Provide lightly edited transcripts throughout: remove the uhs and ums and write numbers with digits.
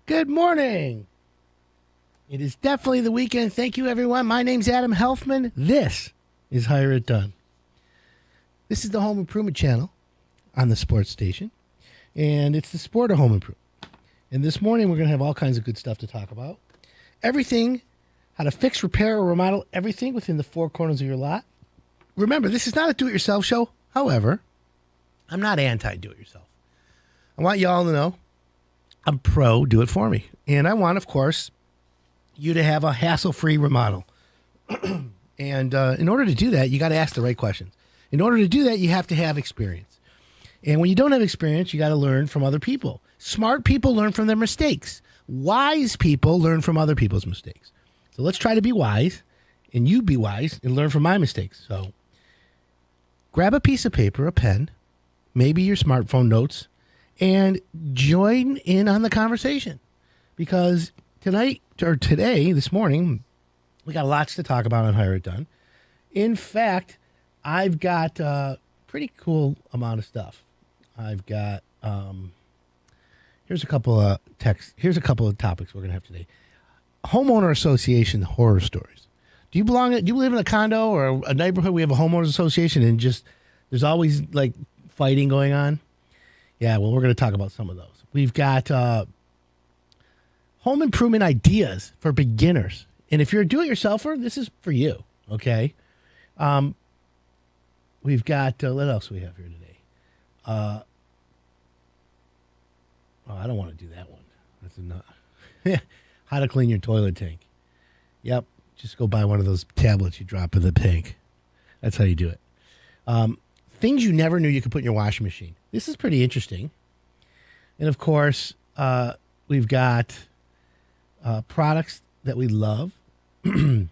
Good morning. It is definitely the weekend. Thank you, everyone. My name's Adam Helfman. This is Hire It Done. This is the Home Improvement Channel on the sports station, and it's the sport of home improvement. And this morning, we're going to have all kinds of good stuff to talk about. Everything, how to fix, repair, or remodel everything within the four corners of your lot. Remember, this is not a do-it-yourself show. However, I'm not anti-do-it-yourself. I want you all to know I'm pro do-it-for-me. And I want, of course, you to have a hassle-free remodel. And in order to do that, you got to ask the right questions. In order to do that, you have to have experience. And when you don't have experience, you got to learn from other people. Smart people learn from their mistakes. Wise people learn from other people's mistakes. So let's try to be wise, and you be wise and learn from my mistakes. So grab a piece of paper, a pen, maybe your smartphone notes, and join in on the conversation. Because this morning, we got lots to talk about on Hire It Done. In fact, I've got a pretty cool amount of stuff. I've got, here's a couple of topics we're going to have today. Homeowner association horror stories. Do you live in a condo or a neighborhood? We have a homeowners association and there's always like fighting going on. Yeah, well, we're going to talk about some of those. We've got home improvement ideas for beginners. And if you're a do-it-yourselfer, this is for you, okay? We've got, what else do we have here today? I don't want to do that one. That's enough. How to clean your toilet tank. Yep, just go buy one of those tablets you drop in the tank. That's how you do it. Things you never knew you could put in your washing machine. This is pretty interesting. And, of course, we've got products that we love for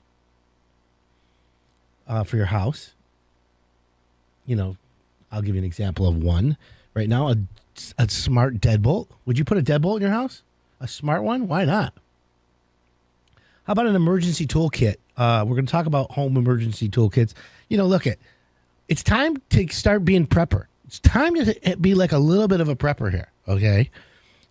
your house. You know, I'll give you an example of one. Right now, a smart deadbolt. Would you put a deadbolt in your house? A smart one? Why not? How about an emergency toolkit? We're going to talk about home emergency toolkits. You know, it's time to start being prepper. It's time to be like a little bit of a prepper here, okay?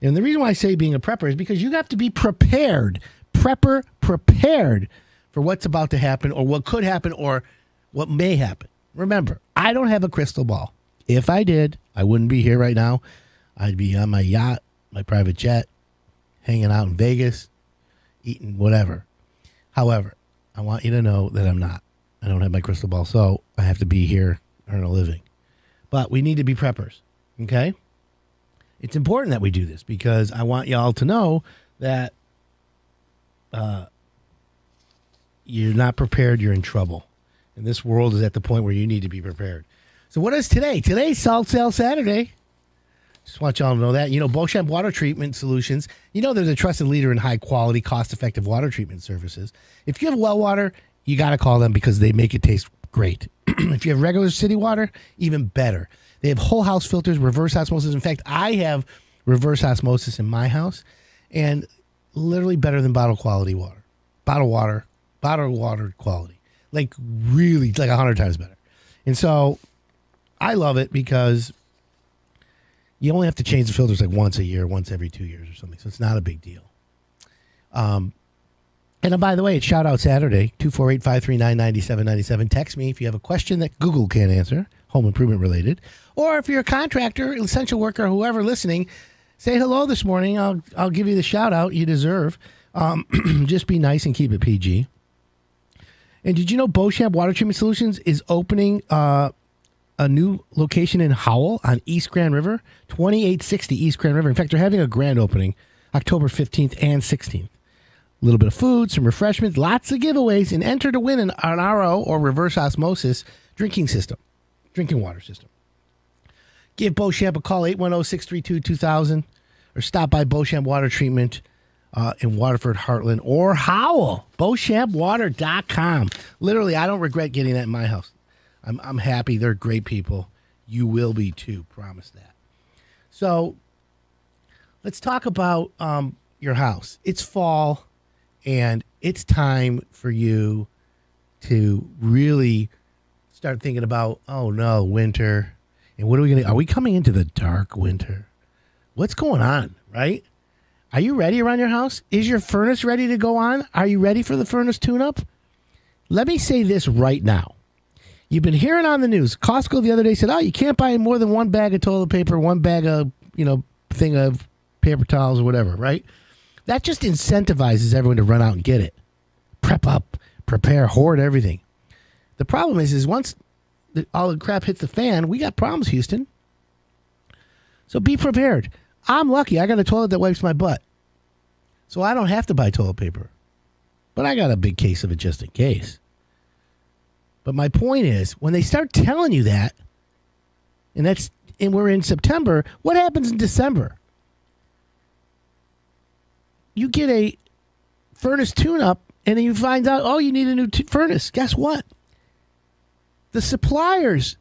And the reason why I say being a prepper is because you have to be prepared. Prepared for what's about to happen or what could happen or what may happen. Remember, I don't have a crystal ball. If I did, I wouldn't be here right now. I'd be on my yacht, my private jet, hanging out in Vegas, eating whatever. However, I want you to know that I'm not. I don't have my crystal ball, so I have to be here, earn a living. But we need to be preppers, okay? It's important that we do this because I want y'all to know that you're not prepared, you're in trouble. And this world is at the point where you need to be prepared. So what is today? Today's Salt Sale Saturday. Just want y'all to know that. You know, Beauchamp Water Treatment Solutions, you know they're the trusted leader in high-quality, cost-effective water treatment services. If you have well water, you got to call them because they make it taste great. If you have regular city water, even better. They have whole house filters, reverse osmosis. In fact, I have reverse osmosis in my house, and literally better than bottled water quality. Like really, like 100 times better. And so I love it because you only have to change the filters like once a year, once every 2 years or something. So it's not a big deal. And by the way, it's Shout Out Saturday, 248-539-9797. Text me if you have a question that Google can't answer, home improvement related. Or if you're a contractor, essential worker, whoever listening, say hello this morning. I'll give you the shout out you deserve. Just be nice and keep it PG. And did you know Beauchamp Water Treatment Solutions is opening a new location in Howell on East Grand River, 2860 East Grand River. In fact, they're having a grand opening October 15th and 16th. A little bit of food, some refreshments, lots of giveaways, and enter to win an RO or reverse osmosis drinking water system. Give Beauchamp a call, 810-632-2000, or stop by Beauchamp Water Treatment in Waterford, Heartland, or Howell. BeauchampWater.com. Literally, I don't regret getting that in my house. I'm happy. They're great people. You will be too. Promise that. So let's talk about your house. It's fall, and it's time for you to really start thinking about, oh no, winter. And what are we going to, are we coming into the dark winter? What's going on, right? Are you ready around your house? Is your furnace ready to go on? Are you ready for the furnace tune-up? Let me say this right now. You've been hearing on the news. Costco the other day said, you can't buy more than one bag of toilet paper, one bag of, thing of paper towels or whatever, right? That just incentivizes everyone to run out and get it. Prep up, prepare, hoard everything. The problem is once all the crap hits the fan, we got problems, Houston. So be prepared. I'm lucky. I got a toilet that wipes my butt. So I don't have to buy toilet paper. But I got a big case of it just in case. But my point is, when they start telling you that, and we're in September, what happens in December? You get a furnace tune-up, and then you find out, you need a new furnace. Guess what? The suppliers,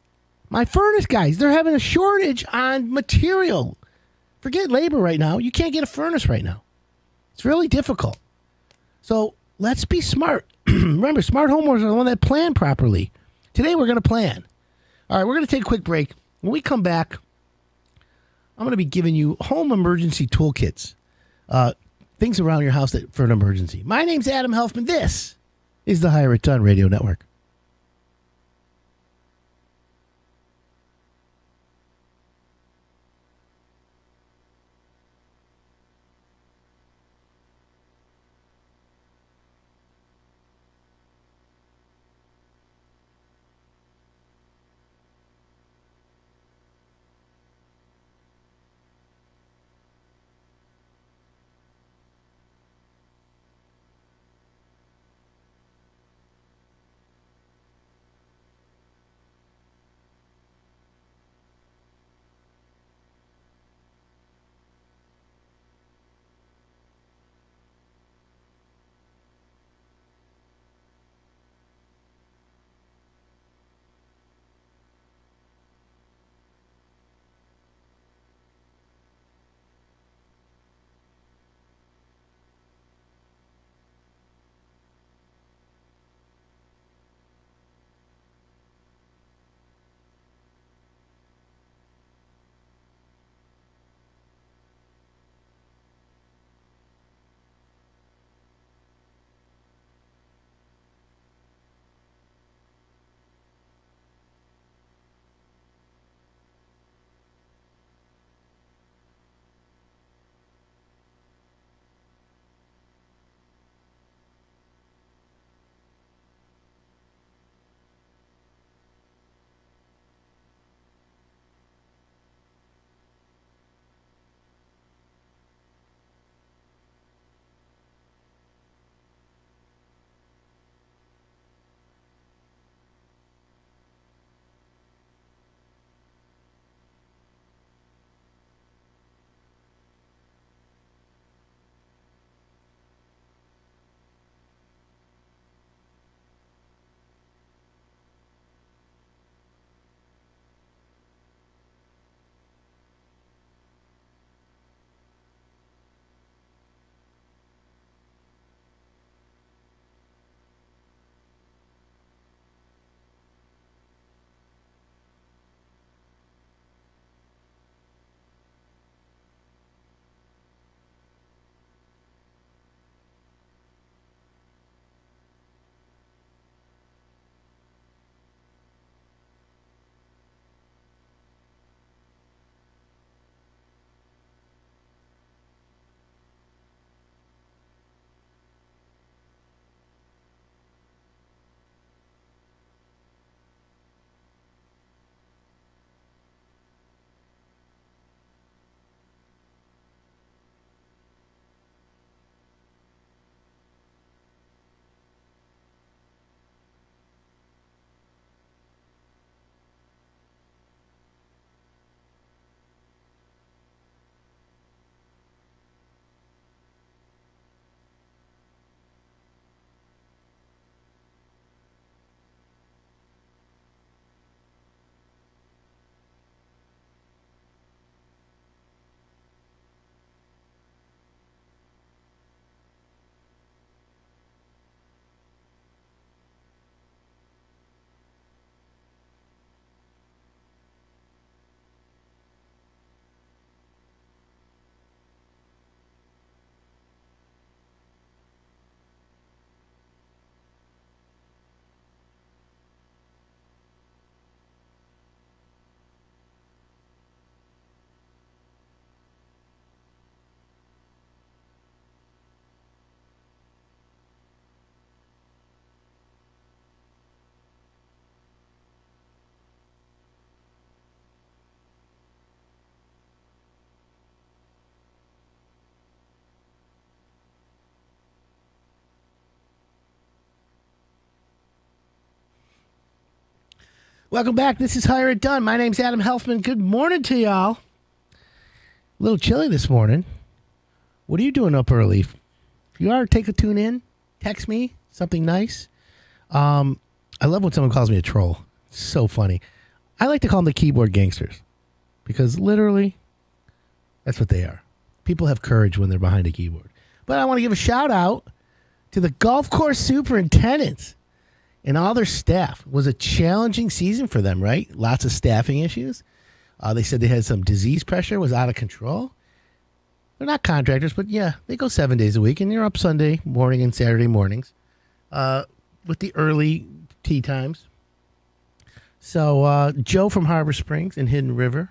my furnace guys, they're having a shortage on material. Forget labor right now. You can't get a furnace right now. It's really difficult. So let's be smart. Remember, smart homeowners are the one that plan properly. Today we're going to plan. All right, we're going to take a quick break. When we come back, I'm going to be giving you home emergency toolkits. Things around your house for an emergency. My name's Adam Helfman. This is the Hire It Done Radio Network. Welcome back. This is Hire It Done. My name's Adam Helfman. Good morning to y'all. A little chilly this morning. What are you doing up early? If you are, take a tune in. Text me something nice. I love when someone calls me a troll. It's so funny. I like to call them the keyboard gangsters because literally that's what they are. People have courage when they're behind a keyboard. But I want to give a shout out to the golf course superintendents and all their staff. It was a challenging season for them, right? Lots of staffing issues. They said they had some disease pressure, was out of control. They're not contractors, but yeah, they go 7 days a week, and you're up Sunday morning and Saturday mornings with the early tea times. So Joe from Harbor Springs and Hidden River,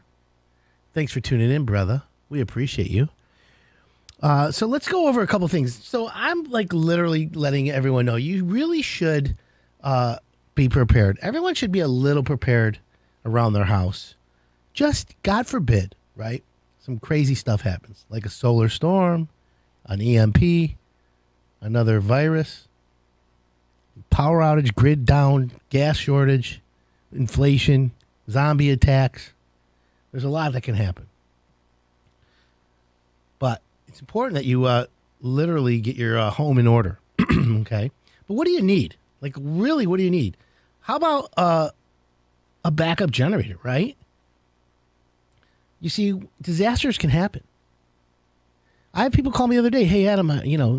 thanks for tuning in, brother. We appreciate you. So let's go over a couple things. So I'm like literally letting everyone know you really should be prepared. Everyone should be a little prepared around their house. Just, God forbid, right? Some crazy stuff happens, like a solar storm, an EMP, another virus, power outage, grid down, gas shortage, inflation, zombie attacks. There's a lot that can happen. But it's important that you literally get your home in order, okay? But what do you need? Like, really, what do you need? How about a backup generator, right? You see, disasters can happen. I had people call me the other day, hey, Adam,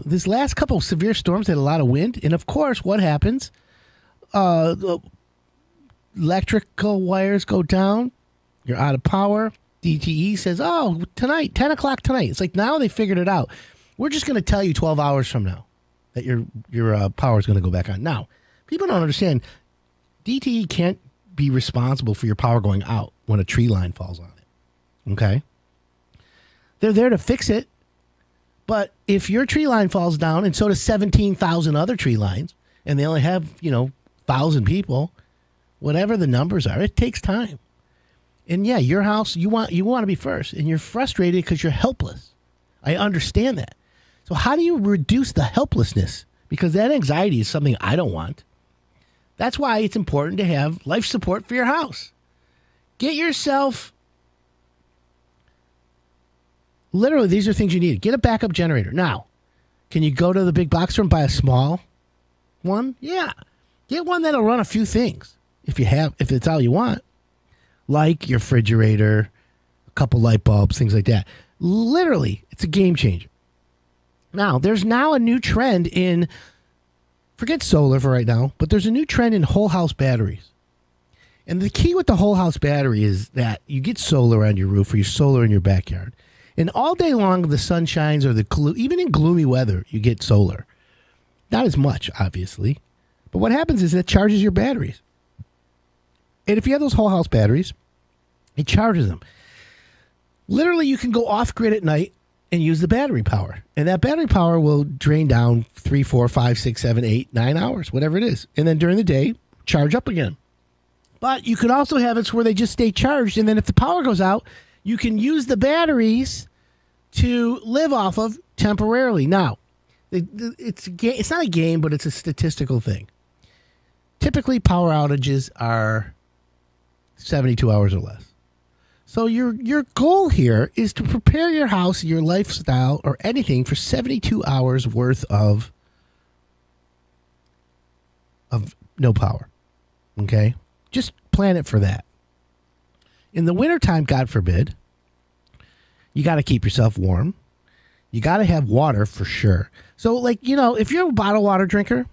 this last couple of severe storms had a lot of wind. And, of course, what happens? The electrical wires go down. You're out of power. DTE says, oh, tonight, 10 o'clock tonight. It's like now they figured it out. We're just going to tell you 12 hours from now that your power is going to go back on. Now, people don't understand. DTE can't be responsible for your power going out when a tree line falls on it. Okay? They're there to fix it. But if your tree line falls down, and so does 17,000 other tree lines, and they only have, 1,000 people, whatever the numbers are, it takes time. And yeah, your house, you want to be first, and you're frustrated because you're helpless. I understand that. So how do you reduce the helplessness? Because that anxiety is something I don't want. That's why it's important to have life support for your house. Get yourself, literally, these are things you need. Get a backup generator. Now, can you go to the big box store and buy a small one? Yeah. Get one that'll run a few things if it's all you want. Like your refrigerator, a couple light bulbs, things like that. Literally, it's a game changer. Now, there's now a new trend in, forget solar for right now, but there's a new trend in whole house batteries. And the key with the whole house battery is that you get solar on your roof or your solar in your backyard. And all day long, the sun shines or even in gloomy weather, you get solar. Not as much, obviously. But what happens is it charges your batteries. And if you have those whole house batteries, it charges them. Literally, you can go off grid at night and use the battery power. And that battery power will drain down 3, 4, 5, 6, 7, 8, 9 hours, whatever it is. And then during the day, charge up again. But you can also have it where they just stay charged. And then if the power goes out, you can use the batteries to live off of temporarily. Now, it's not a game, but it's a statistical thing. Typically, power outages are 72 hours or less. So your goal here is to prepare your house, your lifestyle, or anything for 72 hours worth of no power. Okay? Just plan it for that. In the wintertime, God forbid, you got to keep yourself warm. You got to have water for sure. So, if you're a bottled water drinker,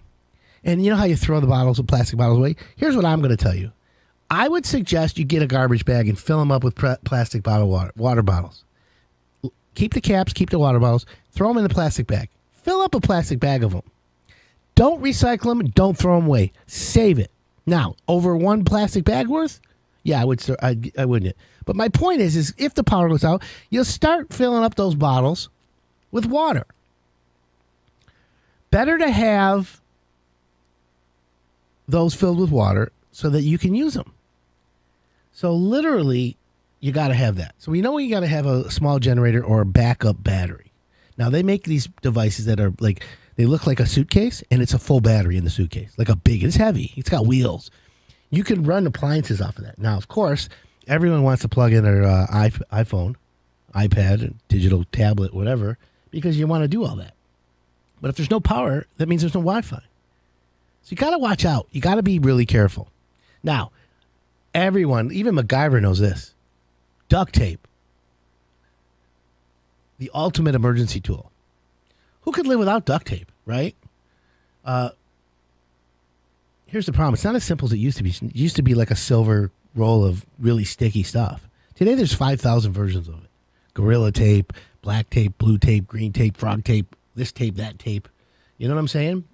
and you know how you throw the plastic bottles away? Here's what I'm going to tell you. I would suggest you get a garbage bag and fill them up with plastic water bottles. Keep the caps, keep the water bottles, throw them in the plastic bag. Fill up a plastic bag of them. Don't recycle them, don't throw them away. Save it. Now, over one plastic bag worth? Yeah, I wouldn't. But my point is if the power goes out, you'll start filling up those bottles with water. Better to have those filled with water so that you can use them. So literally, you got to have that. So we know you got to have a small generator or a backup battery. Now, they make these devices that are they look like a suitcase, and it's a full battery in the suitcase. It's heavy. It's got wheels. You can run appliances off of that. Now, of course, everyone wants to plug in their iPhone, iPad, digital tablet, whatever, because you want to do all that. But if there's no power, that means there's no Wi-Fi. So you got to watch out. You got to be really careful. Now, everyone, even MacGyver knows this. Duct tape. The ultimate emergency tool. Who could live without duct tape, right? Here's the problem. It's not as simple as it used to be. It used to be like a silver roll of really sticky stuff. Today, there's 5,000 versions of it. Gorilla tape, black tape, blue tape, green tape, frog tape, this tape, that tape. You know what I'm saying?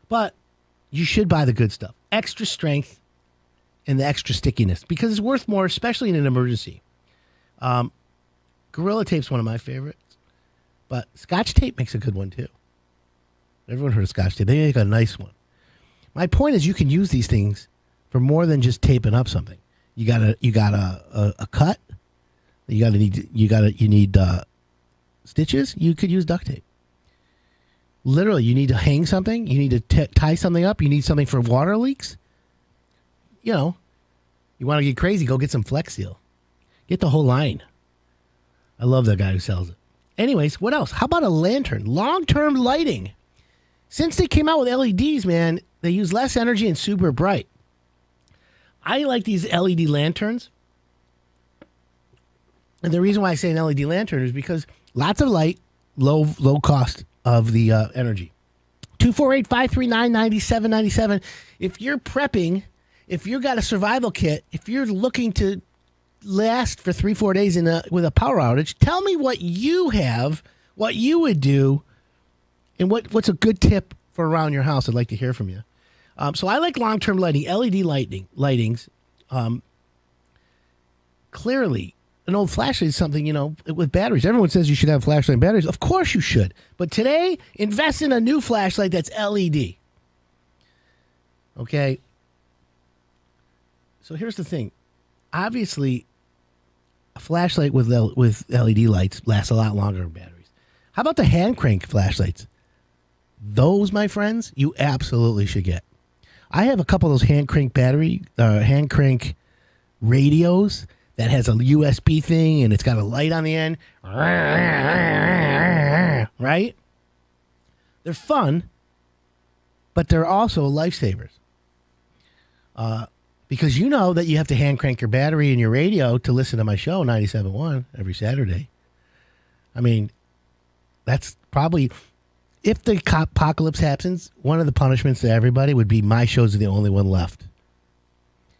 But you should buy the good stuff. Extra strength and the extra stickiness because it's worth more, especially in an emergency. Gorilla tape's one of my favorites. But Scotch tape makes a good one, too. Everyone heard of Scotch tape. They make a nice one. My point is you can use these things for more than just taping up something. You got a cut. You need stitches. You could use duct tape. Literally, you need to hang something. You need to tie something up. You need something for water leaks. You know, you want to get crazy, go get some Flex Seal. Get the whole line. I love that guy who sells it. Anyways, what else? How about a lantern? Long-term lighting. Since they came out with LEDs, man, they use less energy and super bright. I like these LED lanterns. And the reason why I say an LED lantern is because lots of light, low cost of the energy. 248-539-9797. If you're prepping, if you've got a survival kit, if you're looking to last for 3-4 days with a power outage, tell me what you have, what you would do, and what's a good tip for around your house. I'd like to hear from you. So I like long-term lighting, LED lightings. Clearly, an old flashlight is something, with batteries. Everyone says you should have flashlight and batteries. Of course you should. But today, invest in a new flashlight that's LED. Okay? So here's the thing. Obviously, a flashlight with LED lights lasts a lot longer than batteries. How about the hand crank flashlights? Those, my friends, you absolutely should get. I have a couple of those hand crank radios that has a USB thing and it's got a light on the end. Right? They're fun, but they're also lifesavers. Because you know that you have to hand crank your battery and your radio to listen to my show, 97.1, every Saturday. I mean, that's probably, if the apocalypse happens, one of the punishments to everybody would be my shows are the only one left.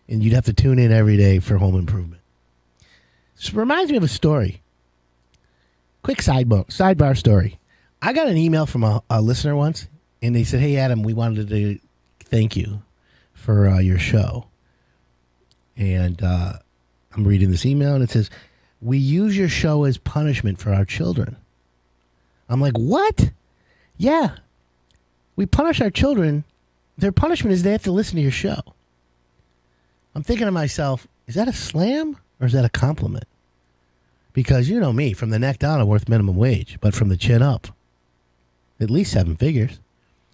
And you'd have to tune in every day for home improvement. This reminds me of a story. Quick sidebar story. I got an email from a listener once, and they said, "Hey, Adam, we wanted to thank you for your show." And I'm reading this email, and it says, "We use your show as punishment for our children." I'm like, what? Yeah. We punish our children. Their punishment is they have to listen to your show. I'm thinking to myself, is that a slam or is that a compliment? Because you know me, from the neck down, I'm worth minimum wage, but from the chin up, at least 7 figures.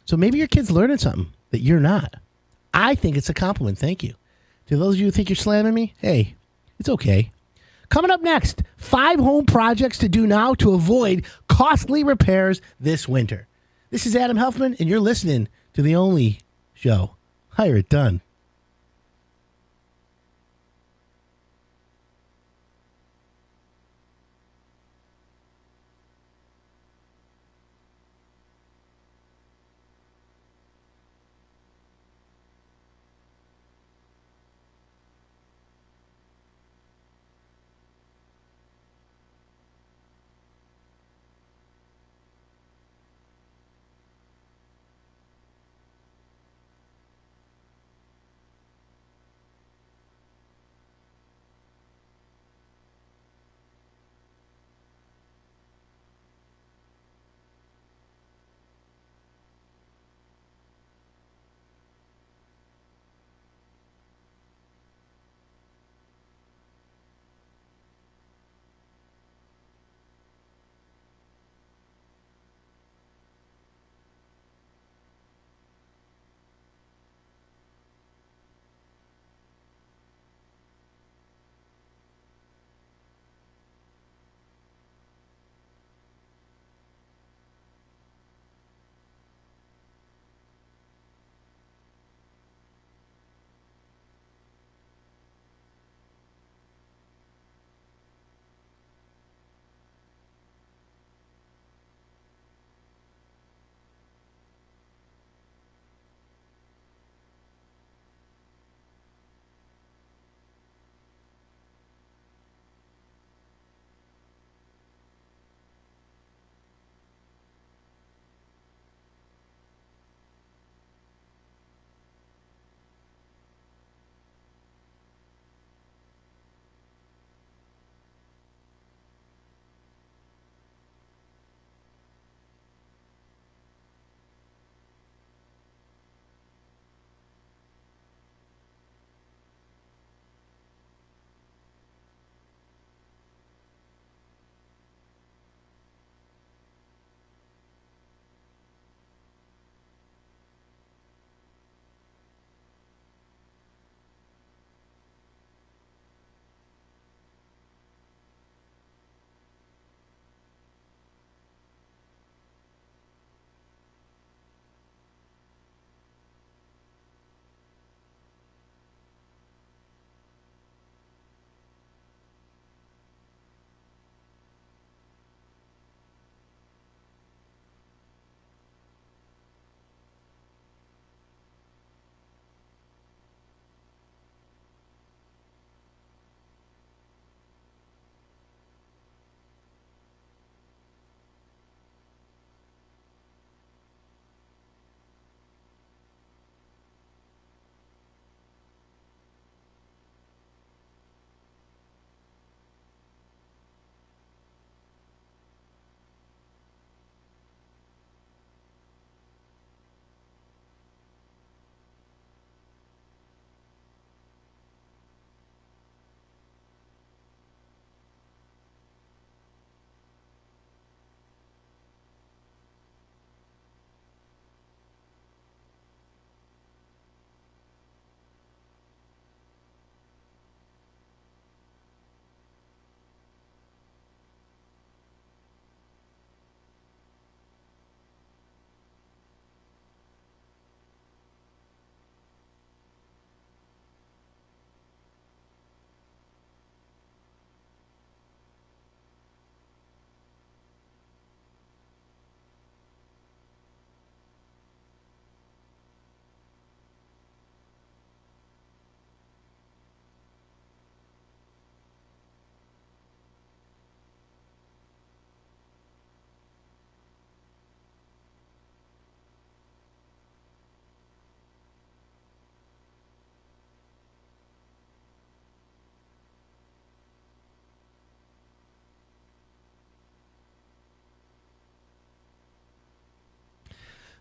So maybe your kid's learning something that you're not. I think it's a compliment. Thank you. To those of you who think you're slamming me, hey, it's okay. Coming up next, 5 home projects to do now to avoid costly repairs this winter. This is Adam Helfman, and you're listening to the only show, Hire It Done.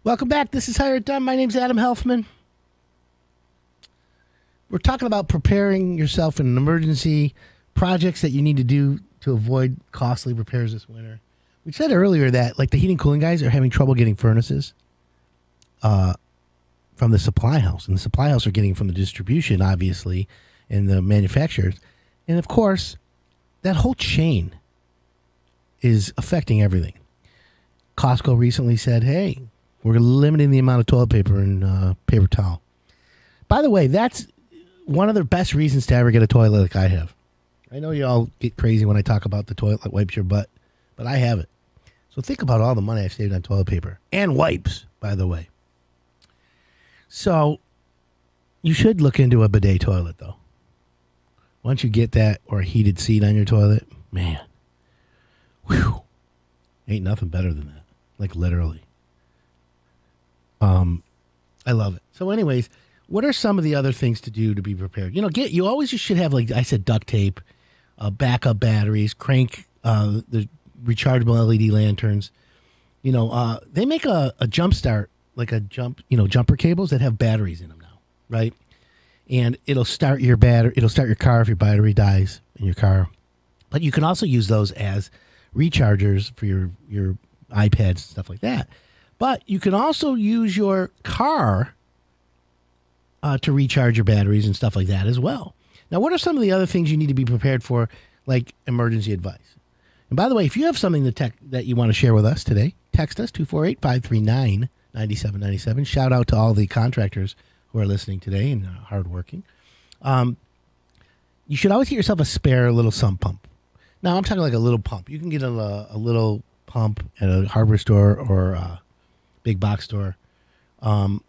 Welcome back. This is Hire It Done. My name's Adam Helfman. We're talking about preparing yourself in an emergency, projects that you need to do to avoid costly repairs this winter. We said earlier that like the heating and cooling guys are having trouble getting furnaces from the supply house. And the supply house are getting from the distribution, obviously, and the manufacturers. And, of course, that whole chain is affecting everything. Costco recently said, hey, we're limiting the amount of toilet paper and paper towel. By the way, that's one of the best reasons to ever get a toilet like I have. I know you all get crazy when I talk about the toilet that wipes your butt, but I have it. So think about all the money I've saved on toilet paper and wipes, by the way. So you should look into a bidet toilet, though. Once you get that or a heated seat on your toilet, man, whew, ain't nothing better than that. Like literally. I love it. So anyways, what are some of the other things to do to be prepared? You always should have, like I said, duct tape, backup batteries, crank, the rechargeable LED lanterns. They make a jump start, like jumper cables that have batteries in them now, right? And it'll start your car if your battery dies in your car. But you can also use those as rechargers for your iPads and stuff like that. But you can also use your car to recharge your batteries and stuff like that as well. Now, what are some of the other things you need to be prepared for, like emergency advice? And by the way, if you have something that you want to share with us today, text us 248-539-9797. Shout out to all the contractors who are listening today and hardworking. You should always get yourself a spare little sump pump. Now, I'm talking like a little pump. You can get a little pump at a hardware store or a big box store. You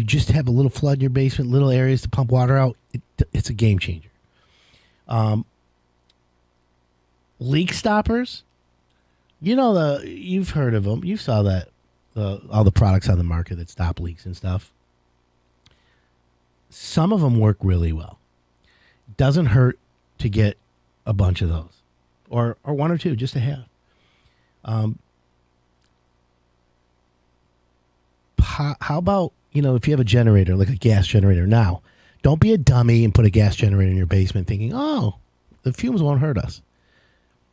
just have a little flood in your basement, little areas to pump water out. It's a game changer. Leak stoppers. You've heard of them. You saw that all the products on the market that stop leaks and stuff. Some of them work really well. Doesn't hurt to get a bunch of those, or one or two just to have. How about if you have a generator, like a gas generator? Now, don't be a dummy and put a gas generator in your basement thinking, oh, the fumes won't hurt us.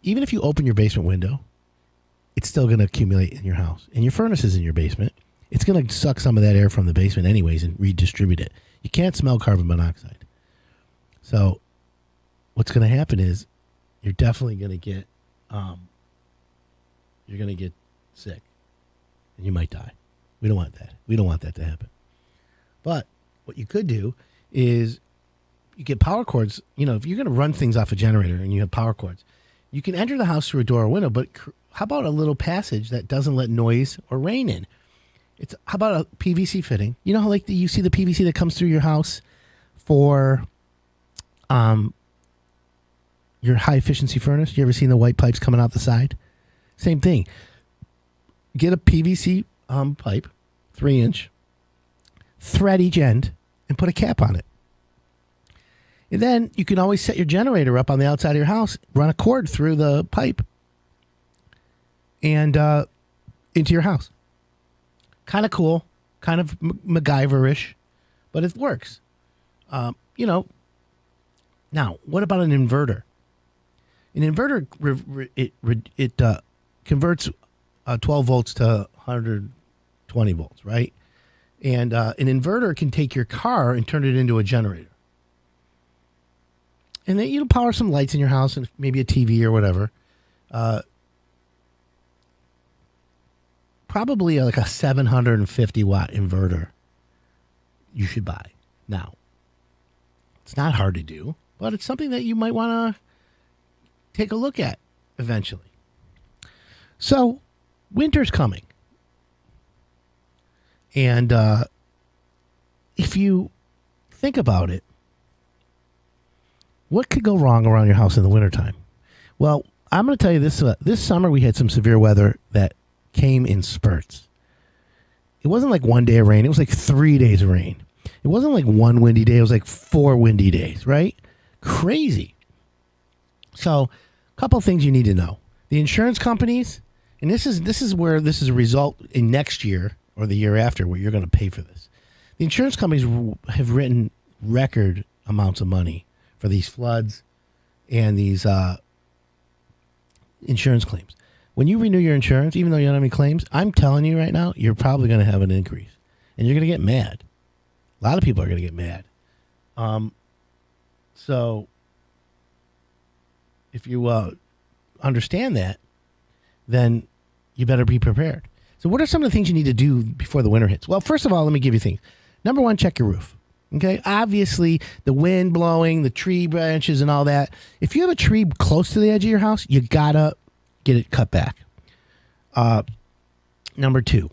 Even if you open your basement window, it's still going to accumulate in your house. And your furnace is in your basement. It's going to suck some of that air from the basement anyways and redistribute it. You can't smell carbon monoxide. So what's going to happen is you're definitely going to get sick and you might die. We don't want that. We don't want that to happen. But what you could do is you get power cords. If you're going to run things off a generator and you have power cords, you can enter the house through a door or window, but how about a little passage that doesn't let noise or rain in? How about a PVC fitting? You know how you see the PVC that comes through your house for your high efficiency furnace? You ever seen the white pipes coming out the side? Same thing. Get a PVC pipe, 3-inch, thread each end, and put a cap on it. And then you can always set your generator up on the outside of your house, run a cord through the pipe, and into your house. Kind of cool, kind of MacGyver-ish, but it works. Now, what about an inverter? An inverter, it converts 12 volts to 120 volts, right? And an inverter can take your car and turn it into a generator. And then power some lights in your house and maybe a TV or whatever. Probably like a 750 watt inverter you should buy. Now, it's not hard to do, but it's something that you might want to take a look at eventually. So, winter's coming. And if you think about it, what could go wrong around your house in the wintertime? Well, I'm going to tell you this. This summer we had some severe weather that came in spurts. It wasn't like one day of rain. It was like 3 days of rain. It wasn't like one windy day. It was like 4 windy days, right? Crazy. So, a couple things you need to know. The insurance companies, and this is where this is a result in next year or the year after where you're going to pay for this. The insurance companies have written record amounts of money for these floods and these insurance claims. When you renew your insurance, even though you don't have any claims, I'm telling you right now, you're probably going to have an increase. And you're going to get mad. A lot of people are going to get mad. So if you understand that, then you better be prepared. So what are some of the things you need to do before the winter hits? Well, first of all, let me give you things. Number one, check your roof. Okay, obviously the wind blowing, the tree branches and all that. If you have a tree close to the edge of your house, you gotta get it cut back. Number two,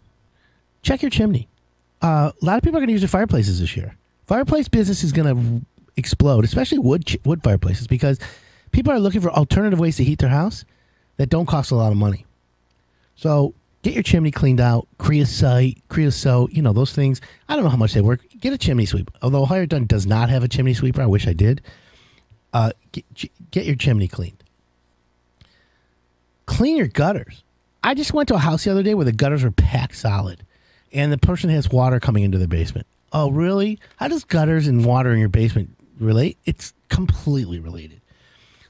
check your chimney. A lot of people are going to use their fireplaces this year. Fireplace business is going to explode, especially wood fireplaces, because people are looking for alternative ways to heat their house that don't cost a lot of money. So get your chimney cleaned out, creosote, those things. I don't know how much they work. Get a chimney sweep. Although Hire It Done does not have a chimney sweeper. I wish I did. Get your chimney cleaned. Clean your gutters. I just went to a house the other day where the gutters were packed solid, and the person has water coming into their basement. Oh, really? How does gutters and water in your basement relate? It's completely related.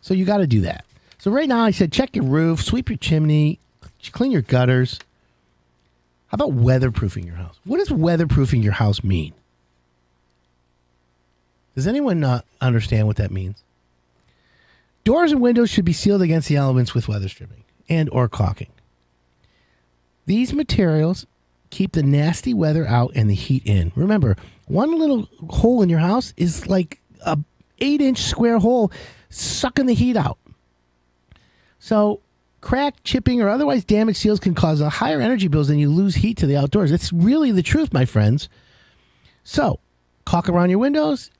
So you got to do that. So right now I said check your roof, sweep your chimney, clean your gutters. How about weatherproofing your house? What does weatherproofing your house mean? Does anyone not understand what that means? Doors and windows should be sealed against the elements with weather stripping and or caulking. These materials keep the nasty weather out and the heat in. Remember, one little hole in your house is like a 8-inch square hole sucking the heat out. So cracked, chipping, or otherwise damaged seals can cause a higher energy bills than you lose heat to the outdoors. It's really the truth, my friends. So caulk around your windows.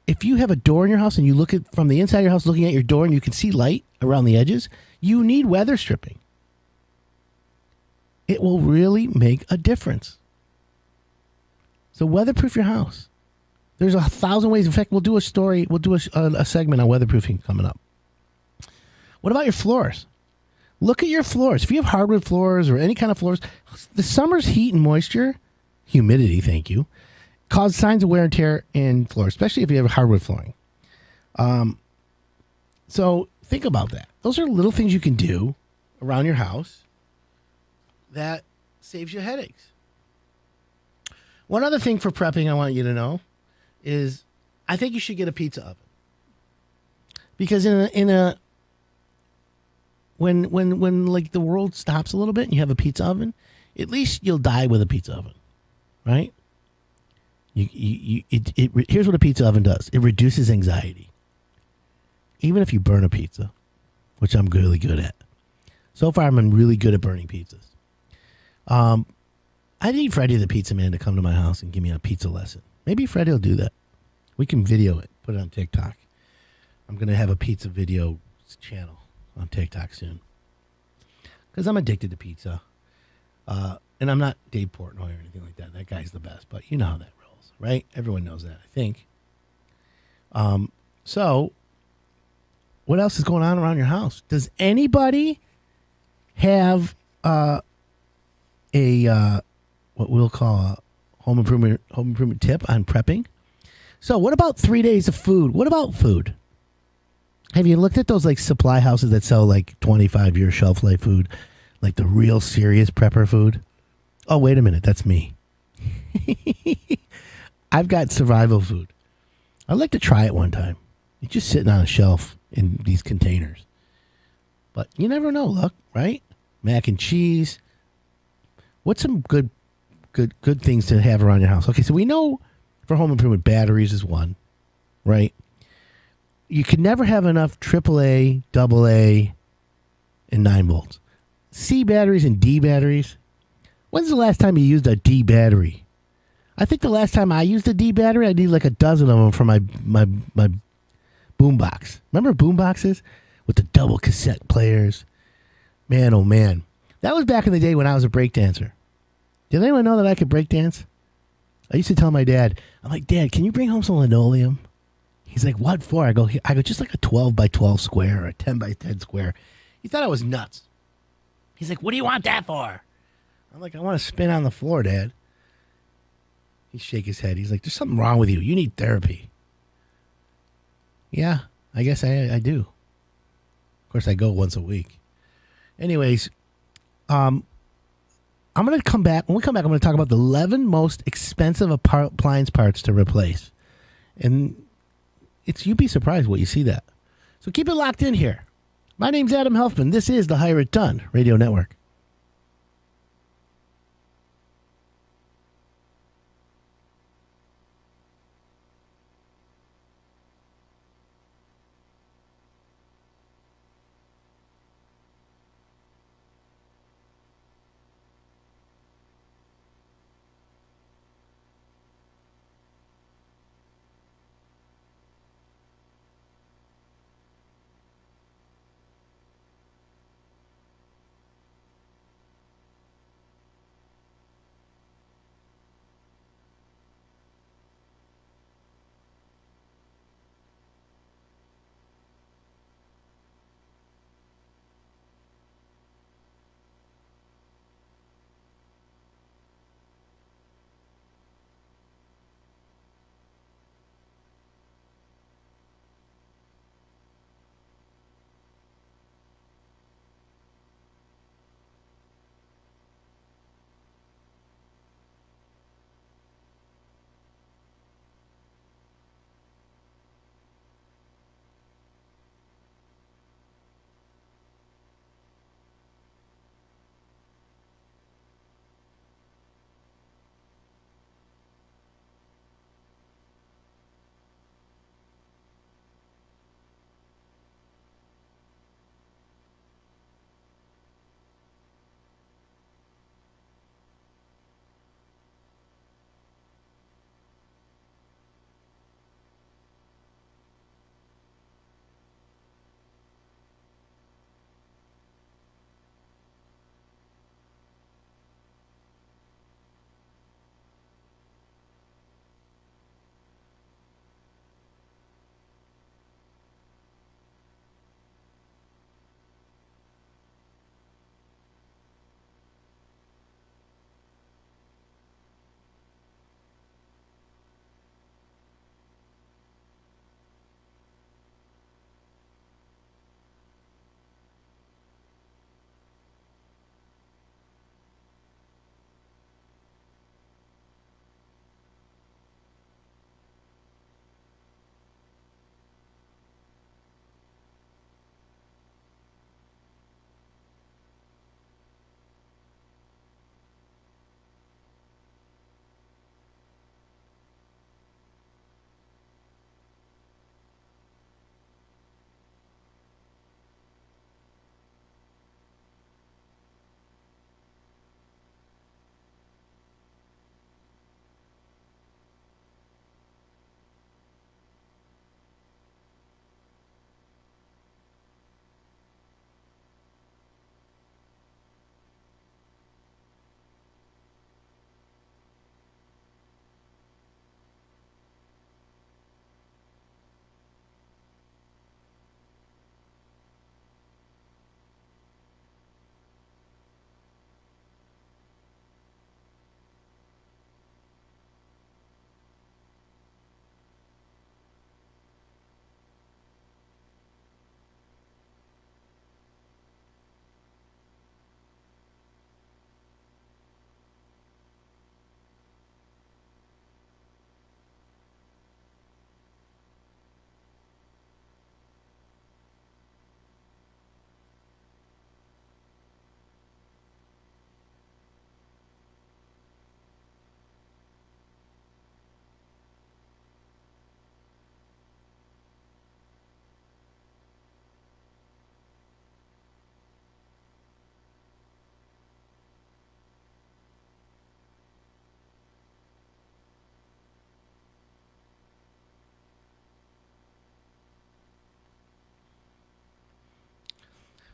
If you have a door in your house and you look at from the inside of your house looking at your door and you can see light around the edges, you need weather stripping. It will really make a difference. So weatherproof your house. There's 1,000 ways. In fact, we'll do a segment on weatherproofing coming up. What about your floors? Look at your floors. If you have hardwood floors or any kind of floors, the summer's heat and moisture, humidity, thank you, cause signs of wear and tear in floors, especially if you have hardwood flooring. So think about that. Those are little things you can do around your house that saves you headaches. One other thing for prepping I want you to know is I think you should get a pizza oven. Because when like the world stops a little bit and you have a pizza oven, at least you'll die with a pizza oven, right? Here's what a pizza oven does. It reduces anxiety. Even if you burn a pizza, which I'm really good at. So far, I'm really good at burning pizzas. I need Freddie the Pizza Man to come to my house and give me a pizza lesson. Maybe Freddie will do that. We can video it, put it on TikTok. I'm going to have a pizza video channel on TikTok soon. Because I'm addicted to pizza. And I'm not Dave Portnoy or anything like that. That guy's the best. But you know how that rolls, right? Everyone knows that, I think. So, what else is going on around your house? Does anybody have what we'll call a home improvement tip on prepping? So what about 3 days of food? What about food? Have you looked at those like supply houses that sell like 25-year shelf life food, like the real serious prepper food? Oh, wait a minute, that's me. I've got survival food. I'd like to try it one time. It's just sitting on a shelf in these containers. But you never know, look, right? Mac and cheese. What's some good things to have around your house? Okay, so we know for home improvement, batteries is one, right? You can never have enough AAA, AA, and 9 volts. C batteries and D batteries. When's the last time you used a D battery? I think the last time I used a D battery, I need like a dozen of them for my boombox. Remember boomboxes with the double cassette players? Man, oh man. That was back in the day when I was a breakdancer. Did anyone know that I could breakdance? I used to tell my dad, I'm like, Dad, can you bring home some linoleum? He's like, what for? I go, just like a 12 by 12 square or a 10 by 10 square. He thought I was nuts. He's like, what do you want that for? I'm like, I want to spin on the floor, Dad. He shake his head. He's like, there's something wrong with you. You need therapy. Yeah, I guess I do. Of course, I go once a week. Anyways, I'm going to come back. When we come back, I'm going to talk about the 11 most expensive appliance parts to replace. And you'd be surprised what you see that. So keep it locked in here. My name's Adam Helfman. This is the Hire It Done Radio Network.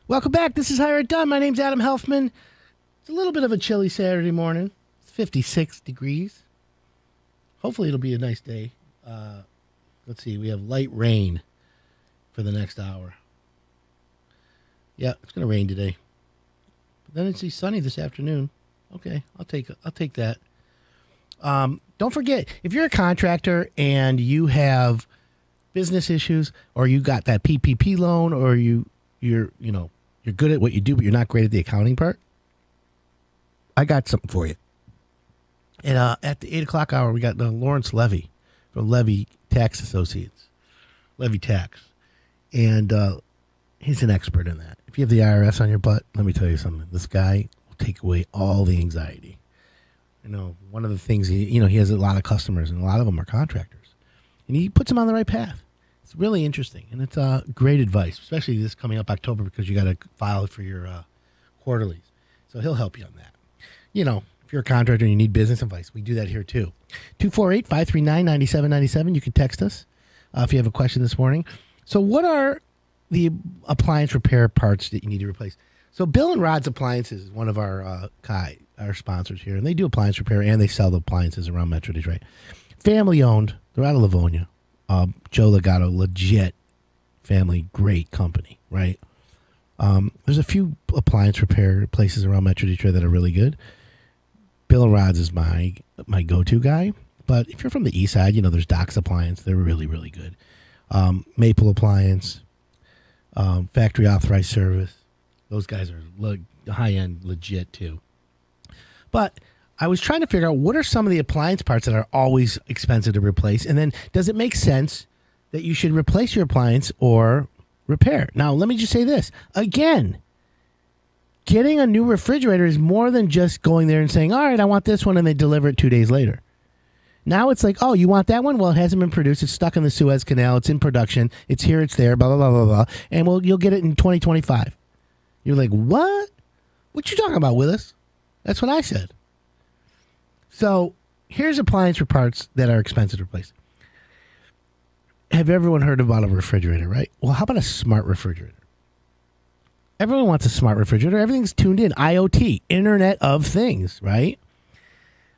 Welcome back. This is Hire It Done. My name's Adam Helfman. It's a little bit of a chilly Saturday morning. It's 56 degrees. Hopefully it'll be a nice day. Let's see. We have light rain for the next hour. Yeah, it's going to rain today. But then it's sunny this afternoon. Okay, I'll take that. Don't forget, if you're a contractor and you have business issues, or you got that PPP loan, or you're good at what you do, but you're not great at the accounting part, I got something for you. And at the 8 o'clock hour, we got Lawrence Levy from Levy Tax Associates, Levy Tax. And he's an expert in that. If you have the IRS on your butt, let me tell you something. This guy will take away all the anxiety. One of the things, he has a lot of customers, and a lot of them are contractors. And he puts them on the right path. It's really interesting, and it's great advice, especially this coming up October, because you got to file for your quarterlies. So he'll help you on that. If you're a contractor and you need business advice, we do that here too. 248-539-9797. You can text us if you have a question this morning. So what are the appliance repair parts that you need to replace? So Bill and Rod's Appliances is one of our sponsors here, and they do appliance repair, and they sell the appliances around Metro Detroit. Family owned. They're out of Livonia. Joe Legato, legit family, great company, right? There's a few appliance repair places around Metro Detroit that are really good. Bill and Rod's is my go-to guy. But if you're from the east side, there's Doc's Appliance. They're really, really good. Maple Appliance, Factory Authorized Service. Those guys are high-end, legit, too. But I was trying to figure out what are some of the appliance parts that are always expensive to replace, and then does it make sense that you should replace your appliance or repair? Now, let me just say this. Again, getting a new refrigerator is more than just going there and saying, all right, I want this one, and they deliver it 2 days later. Now it's like, oh, you want that one? Well, it hasn't been produced. It's stuck in the Suez Canal. It's in production. It's here. It's there, blah, blah, blah, blah, blah. And you'll get it in 2025. You're like, what? What you talking about, Willis? That's what I said. So here's appliance parts that are expensive to replace. Have everyone heard about a refrigerator, right? Well, how about a smart refrigerator? Everyone wants a smart refrigerator. Everything's tuned in. IoT, Internet of Things, right?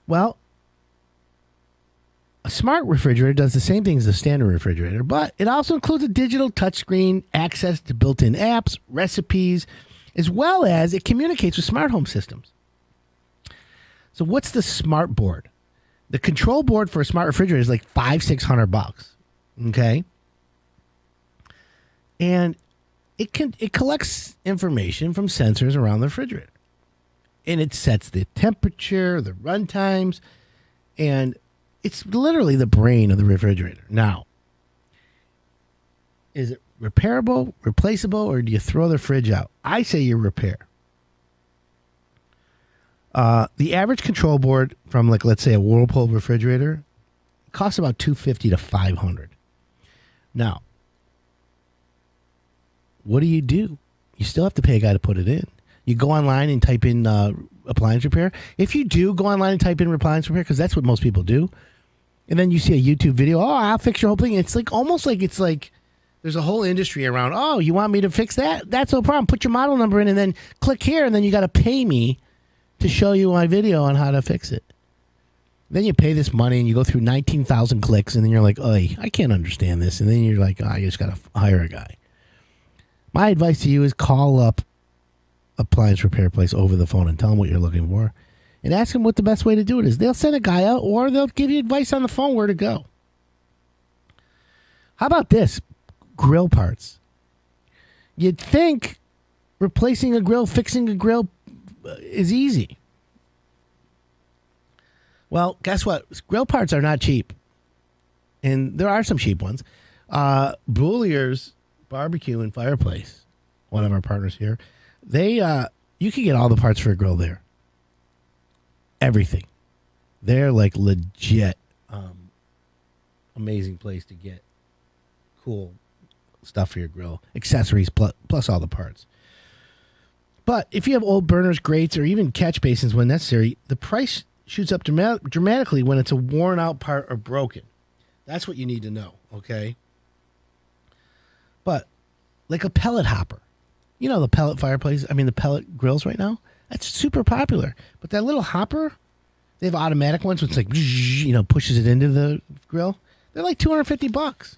Well, a smart refrigerator does the same thing as a standard refrigerator, but it also includes a digital touchscreen, access to built-in apps, recipes, as well as it communicates with smart home systems. So what's the smart board? The control board for a smart refrigerator is like $500-600. Okay. And it collects information from sensors around the refrigerator. And it sets the temperature, the run times, and it's literally the brain of the refrigerator. Now, is it repairable, replaceable, or do you throw the fridge out? I say you repair. The average control board from, like, let's say a Whirlpool refrigerator costs about $250 to $500. Now, what do? You still have to pay a guy to put it in. You go online and type in appliance repair. If you do go online and type in appliance repair, because that's what most people do, and then you see a YouTube video, oh, I'll fix your whole thing. It's like almost like it's like there's a whole industry around, oh, you want me to fix that? That's no problem. Put your model number in and then click here, and then you got to pay me to show you my video on how to fix it. Then you pay this money and you go through 19,000 clicks, and then you're like, oh, I can't understand this. And then you're like, oh, you just got to hire a guy. My advice to you is call up appliance repair place over the phone and tell them what you're looking for and ask them what the best way to do it is. They'll send a guy out, or they'll give you advice on the phone where to go. How about this? Grill parts. You'd think replacing a grill, fixing a grill is easy. Well, guess what? Grill parts are not cheap. And there are some cheap ones. Boulier's Barbecue and Fireplace, one of our partners here, you can get all the parts for a grill there. Everything. They're like legit amazing place to get cool stuff for your grill, accessories plus all the parts. But if you have old burners, grates, or even catch basins when necessary, the price shoots up dramatically when it's a worn out part or broken. That's what you need to know, okay? But like a pellet hopper, the pellet fireplace, the pellet grills right now, that's super popular. But that little hopper, they have automatic ones, which it's like, pushes it into the grill. They're like $250.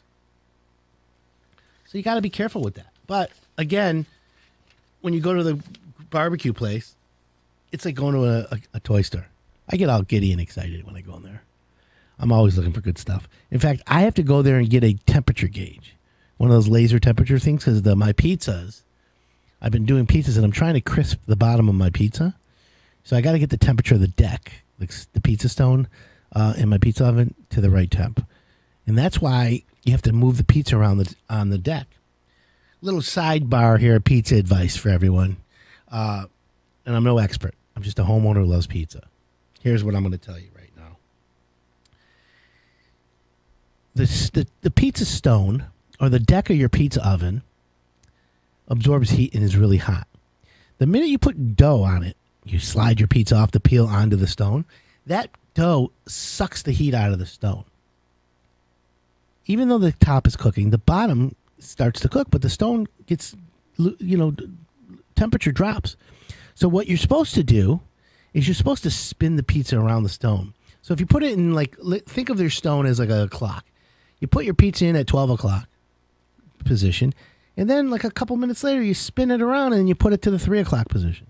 So you got to be careful with that. But again, when you go to the barbecue place, it's like going to a toy store. I get all giddy and excited when I go in there. I'm always looking for good stuff. In fact, I have to go there and get a temperature gauge, one of those laser temperature things, because my pizzas, I've been doing pizzas and I'm trying to crisp the bottom of my pizza. So I got to get the temperature of the deck, the pizza stone in my pizza oven to the right temp. And that's why you have to move the pizza around on the deck. Little sidebar here, pizza advice for everyone. And I'm no expert. I'm just a homeowner who loves pizza. Here's what I'm going to tell you right now. The pizza stone or the deck of your pizza oven absorbs heat and is really hot. The minute you put dough on it, you slide your pizza off the peel onto the stone, that dough sucks the heat out of the stone. Even though the top is cooking, the bottom starts to cook, but the stone gets, temperature drops. So what you're supposed to do is you're supposed to spin the pizza around the stone. So if you put it in, think of your stone as like a clock. You put your pizza in at 12 o'clock position, and then like a couple minutes later, you spin it around and you put it to the 3 o'clock position.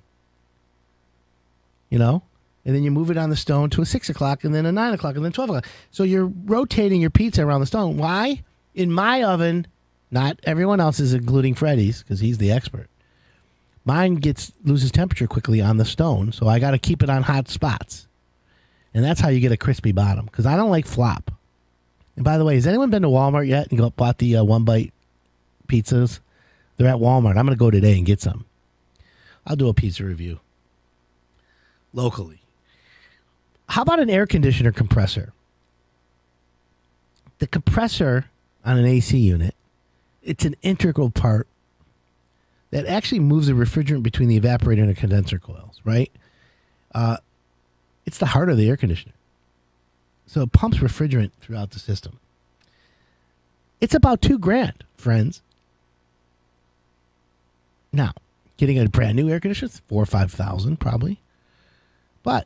And then you move it on the stone to a 6 o'clock, and then a 9 o'clock, and then 12 o'clock. So you're rotating your pizza around the stone. Why? In my oven, not everyone else's, including Freddie's, because he's the expert. Mine loses temperature quickly on the stone, so I got to keep it on hot spots. And that's how you get a crispy bottom, because I don't like flop. And by the way, has anyone been to Walmart yet and bought the one-bite pizzas? They're at Walmart. I'm going to go today and get some. I'll do a pizza review locally. How about an air conditioner compressor? The compressor on an AC unit, it's an integral part that actually moves the refrigerant between the evaporator and the condenser coils, right? It's the heart of the air conditioner. So it pumps refrigerant throughout the system. It's about $2,000, friends. Now, getting a brand new air conditioner is $4,000 or $5,000 probably. But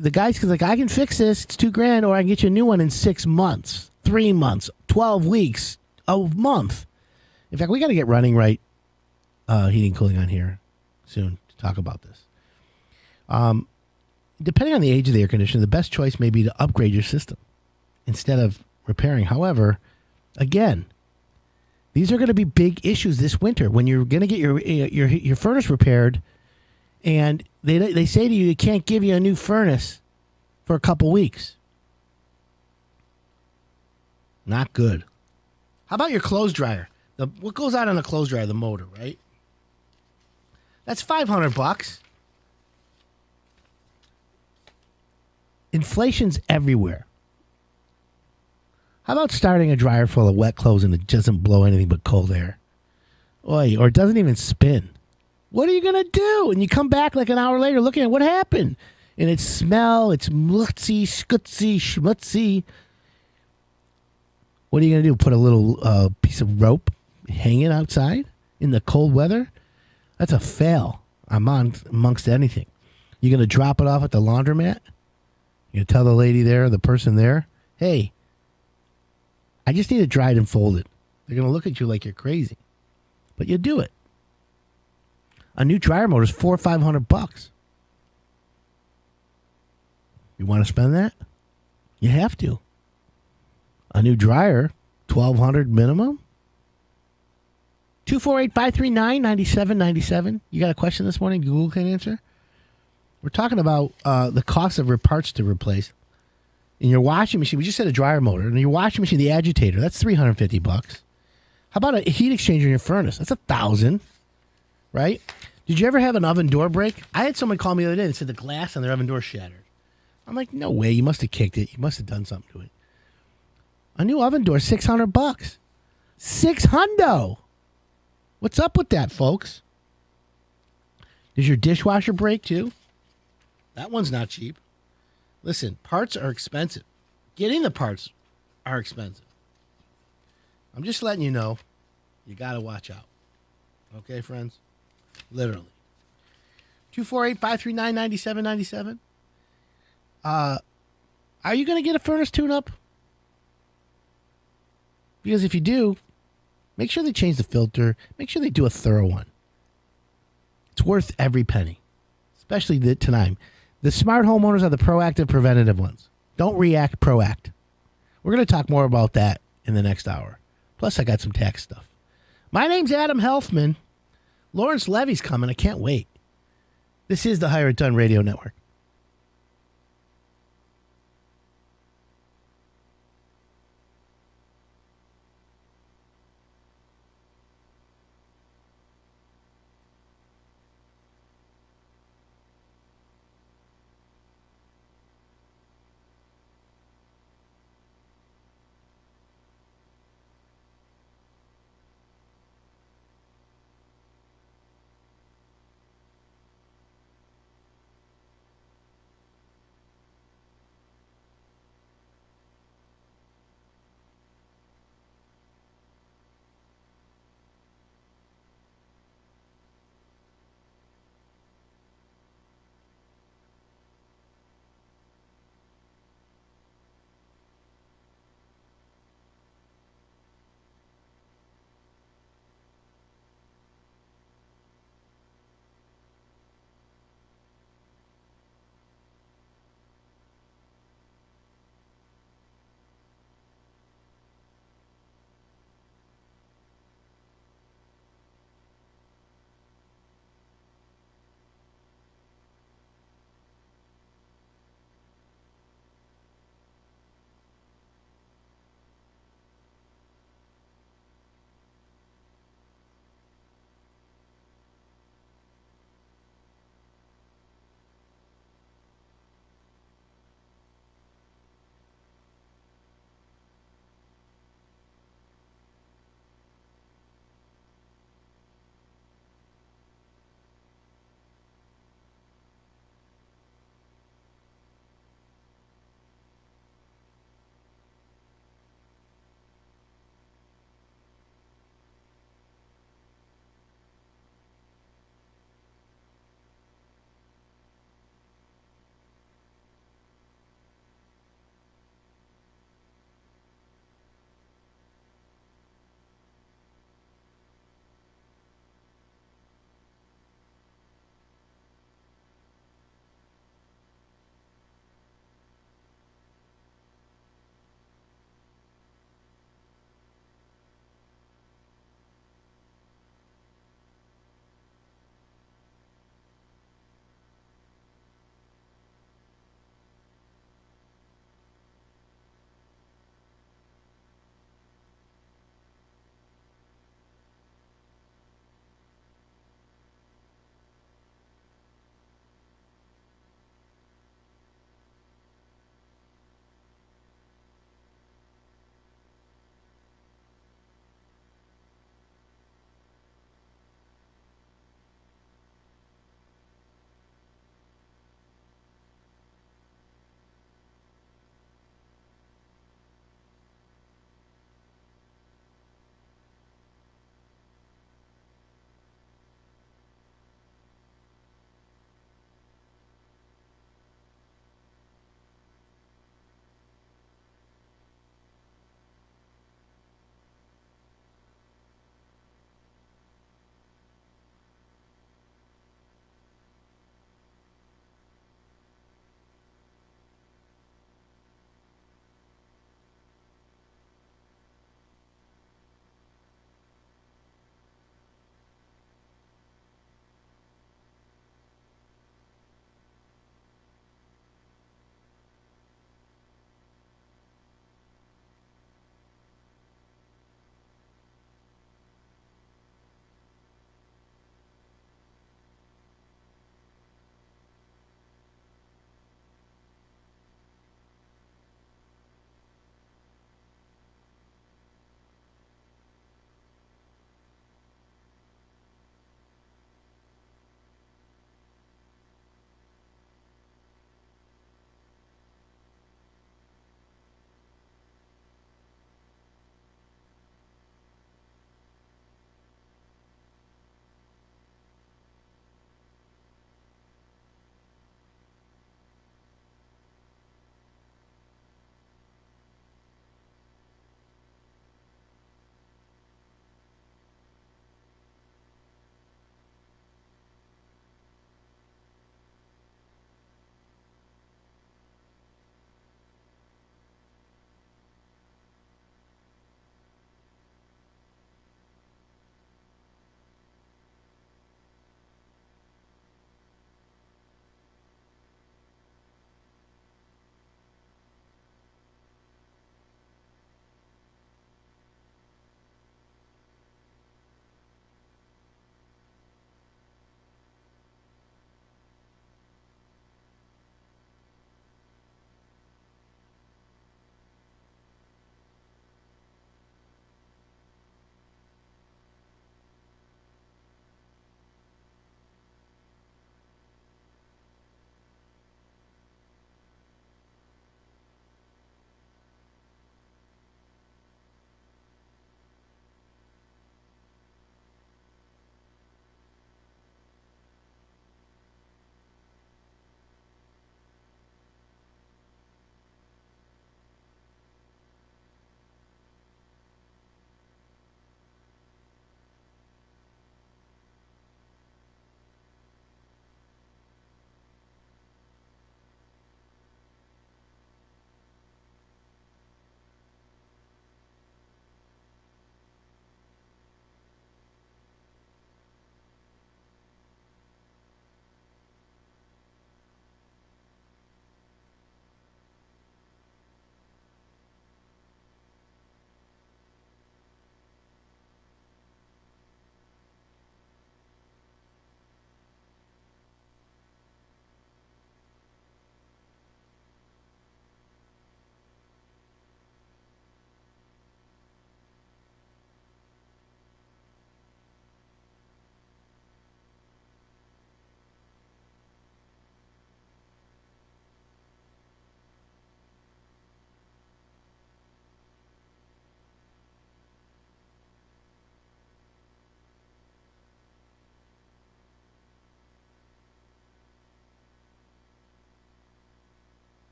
the guy's like, I can fix this. It's $2,000, or I can get you a new one in 6 months, 3 months, 12 weeks, a month. In fact, we got to get running right heating and cooling on here soon to talk about this. Depending on the age of the air conditioner, the best choice may be to upgrade your system instead of repairing. However, again, these are going to be big issues this winter when you're going to get your furnace repaired, and they say to you, they can't give you a new furnace for a couple weeks. Not good. How about your clothes dryer? What goes on in a clothes dryer? The motor, right? That's $500. Inflation's everywhere. How about starting a dryer full of wet clothes and it doesn't blow anything but cold air? Or it doesn't even spin. What are you going to do? And you come back like an hour later looking at what happened. And it's mutzy, scutzy, schmutzy. What are you going to do? Put a little piece of rope hanging outside in the cold weather? That's a fail amongst anything. You're going to drop it off at the laundromat? You're going to tell the lady there, the person there, hey, I just need it dried and folded. They're going to look at you like you're crazy. But you do it. A new dryer motor is $400 or $500. You want to spend that? You have to. A new dryer, $1,200 minimum. 248-539-9797. You got a question this morning Google can answer? We're talking about the cost of parts to replace. In your washing machine, we just said a dryer motor. In your washing machine, the agitator, that's $350. How about a heat exchanger in your furnace? That's $1,000, right? Did you ever have an oven door break? I had someone call me the other day and said the glass on their oven door shattered. I'm like, no way. You must have kicked it. You must have done something to it. A new oven door, $600. $600. What's up with that, folks? Does your dishwasher break too? That one's not cheap. Listen, parts are expensive. Getting the parts are expensive. I'm just letting you know, you got to watch out. Okay, friends? Literally. 248-539-9797. Are you going to get a furnace tune-up? Because if you do, make sure they change the filter. Make sure they do a thorough one. It's worth every penny, especially tonight. The smart homeowners are the proactive, preventative ones. Don't react, proact. We're going to talk more about that in the next hour. Plus, I got some tax stuff. My name's Adam Helfman. Lawrence Levy's coming. I can't wait. This is the Hire It Done Radio Network.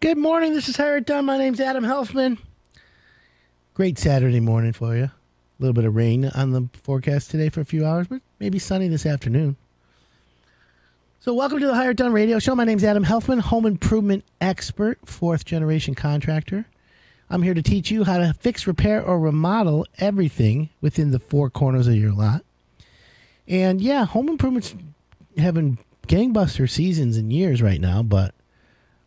Good morning. This is Hire It Done. My name's Adam Helfman. Great Saturday morning for you. A little bit of rain on the forecast today for a few hours, but maybe sunny this afternoon. So welcome to the Hire It Done radio show. My name's Adam Helfman, home improvement expert, fourth generation contractor. I'm here to teach you how to fix, repair, or remodel everything within the four corners of your lot. And yeah, home improvements having gangbuster seasons and years right now, but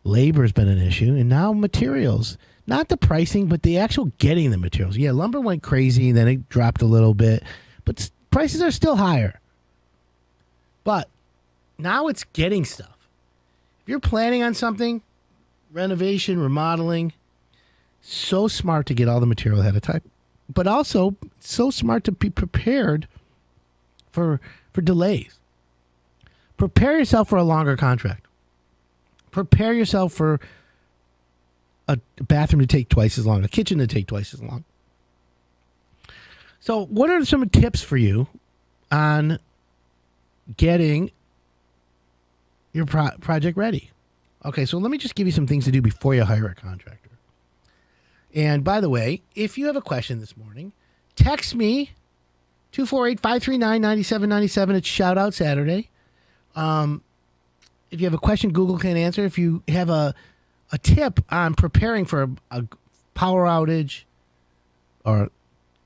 labor's been an issue, and now materials. Not the pricing, but the actual getting the materials. Yeah, lumber went crazy, and then it dropped a little bit, but prices are still higher. But now it's getting stuff. If you're planning on something, renovation, remodeling, so smart to get all the material ahead of time, but also so smart to be prepared for delays. Prepare yourself for a longer contract. Prepare yourself for a bathroom to take twice as long, a kitchen to take twice as long. So what are some tips for you on getting your project ready? Okay, so let me just give you some things to do before you hire a contractor. And by the way, if you have a question this morning, text me 248-539-9797. It's Shout Out Saturday. If you have a question Google can't answer, if you have a tip on preparing for a power outage or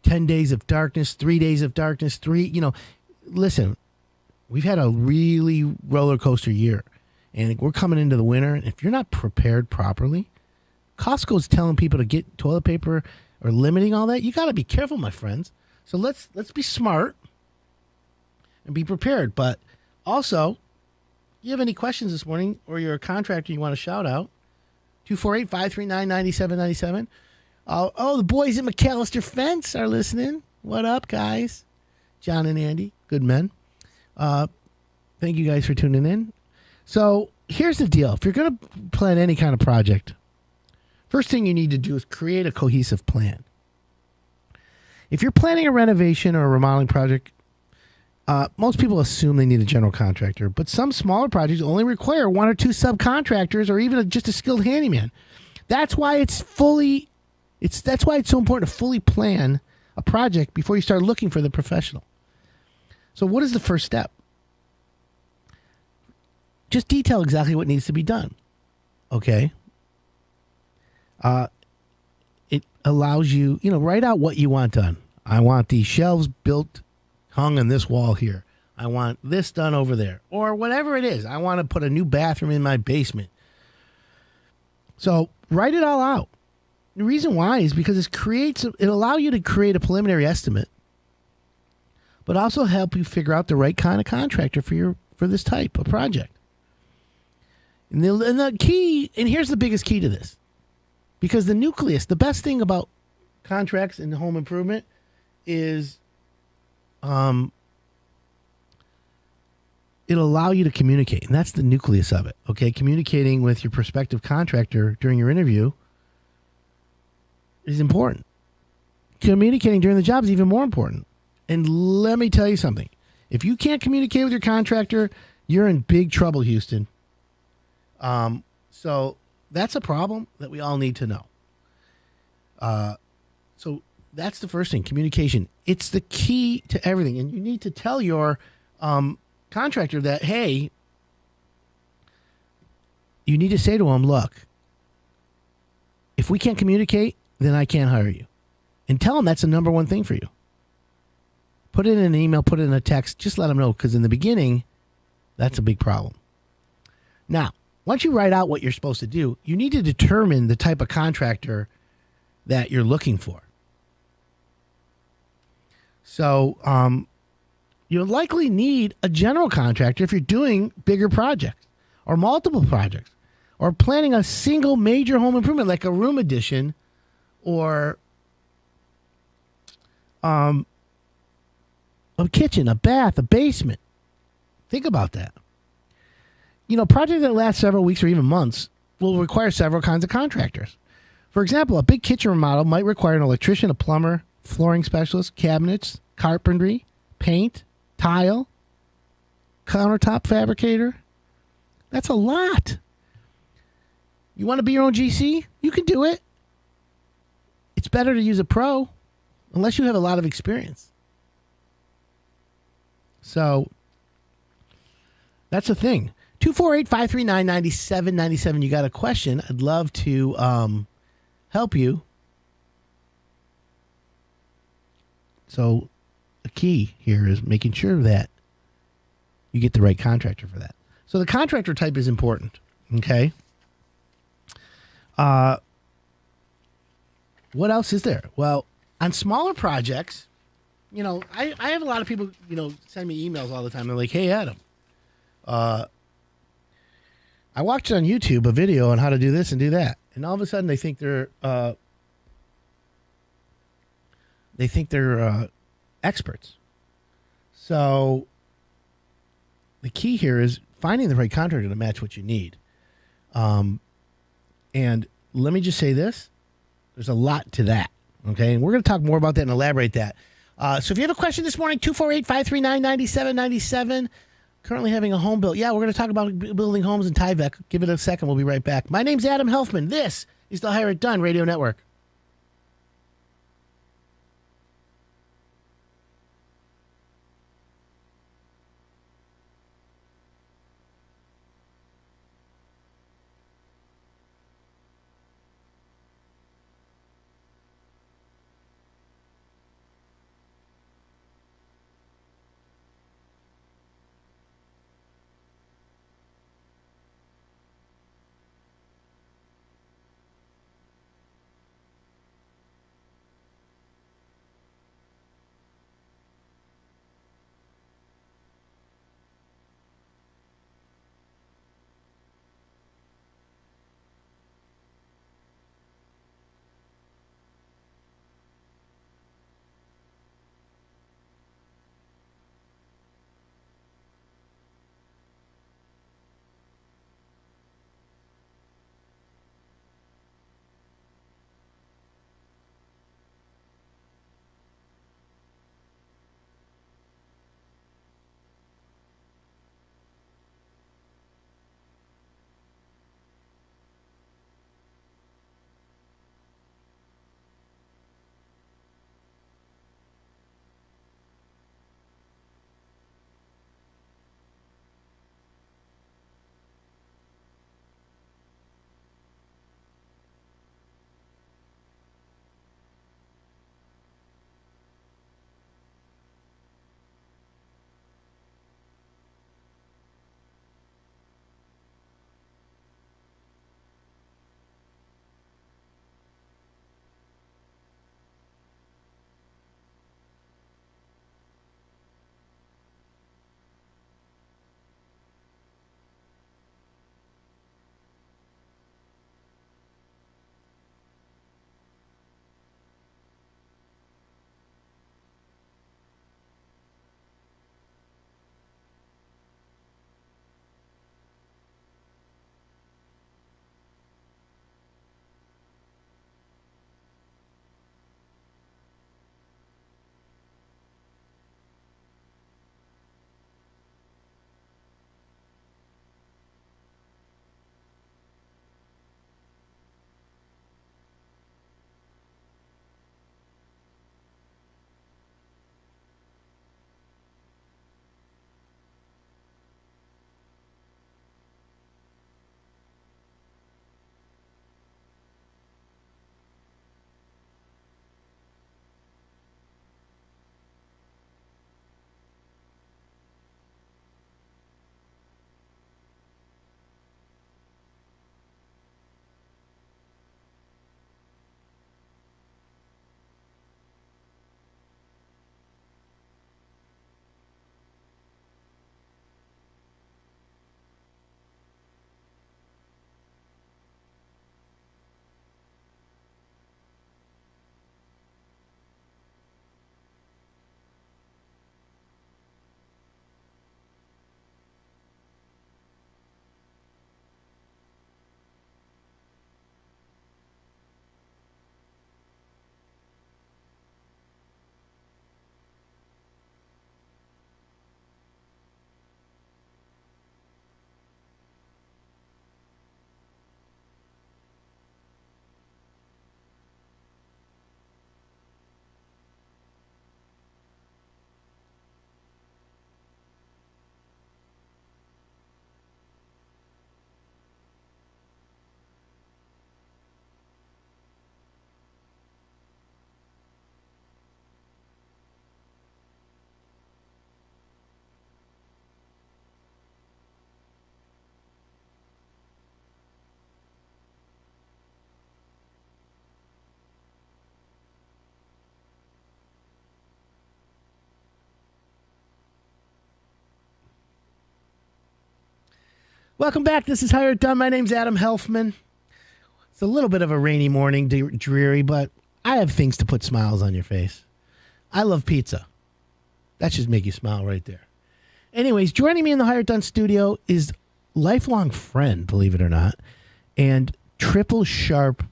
10 days of darkness, 3 days of darkness, listen, we've had a really roller coaster year, and we're coming into the winter. And if you're not prepared properly, Costco's telling people to get toilet paper or limiting all that. You got to be careful, my friends. So let's be smart and be prepared. But also, you have any questions this morning, or you're a contractor you want to shout out, 248-539-9797. Oh, the boys at McAllister Fence are listening. What up, guys? John and Andy, good men. Thank you guys for tuning in. So here's the deal. If you're going to plan any kind of project, first thing you need to do is create a cohesive plan. If you're planning a renovation or a remodeling project, most people assume they need a general contractor, but some smaller projects only require one or two subcontractors or even just a skilled handyman. That's why it's so important to fully plan a project before you start looking for the professional. So what is the first step? Just detail exactly what needs to be done. Okay? It allows you, write out what you want done. I want these shelves built, hung on this wall here. I want this done over there. Or whatever it is. I want to put a new bathroom in my basement. So write it all out. The reason why is because it allows you to create a preliminary estimate, but also help you figure out the right kind of contractor for this type of project. And the key, and here's the biggest key to this, because the nucleus, the best thing about contracts and home improvement is it'll allow you to communicate, and that's the nucleus of it. Okay, communicating with your prospective contractor during your interview is important. Communicating during the job is even more important. And let me tell you something. If you can't communicate with your contractor, you're in big trouble, Houston. So that's a problem that we all need to know. So that's the first thing, communication. It's the key to everything. And you need to tell your contractor that, hey, you need to say to them, look, if we can't communicate, then I can't hire you. And tell them that's the number one thing for you. Put it in an email, put it in a text. Just let them know, because in the beginning, that's a big problem. Now, once you write out what you're supposed to do, you need to determine the type of contractor that you're looking for. So you'll likely need a general contractor if you're doing bigger projects or multiple projects or planning a single major home improvement like a room addition or a kitchen, a bath, a basement. Think about that. Projects that last several weeks or even months will require several kinds of contractors. For example, a big kitchen remodel might require an electrician, a plumber, flooring specialist, cabinets, carpentry, paint, tile, countertop fabricator. That's a lot. You want to be your own GC? You can do it. It's better to use a pro unless you have a lot of experience. So that's the thing. 248-539-9797. You got a question? I'd love to help you. So the key here is making sure that you get the right contractor for that. So the contractor type is important. Okay. What else is there? Well, on smaller projects, you know, I have a lot of people, you know, send me emails all the time. They're like, hey, Adam, I watched on YouTube a video on how to do this and do that. And all of a sudden they think they're experts. So the key here is finding the right contractor to match what you need. And let me just say this. There's a lot to that. Okay. And we're going to talk more about that and elaborate that. So if you have a question this morning, 248-539-9797. Currently having a home built. Yeah, we're going to talk about building homes in Tyvek. Give it a second. We'll be right back. My name's Adam Helfman. This is the Hire It Done Radio Network. Welcome back. This is Hire It Done. My name's Adam Helfman. It's a little bit of a rainy morning, dreary, but I have things to put smiles on your face. I love pizza. That should make you smile right there. Anyways, joining me in the Hire It Done studio is lifelong friend, believe it or not, and triple sharp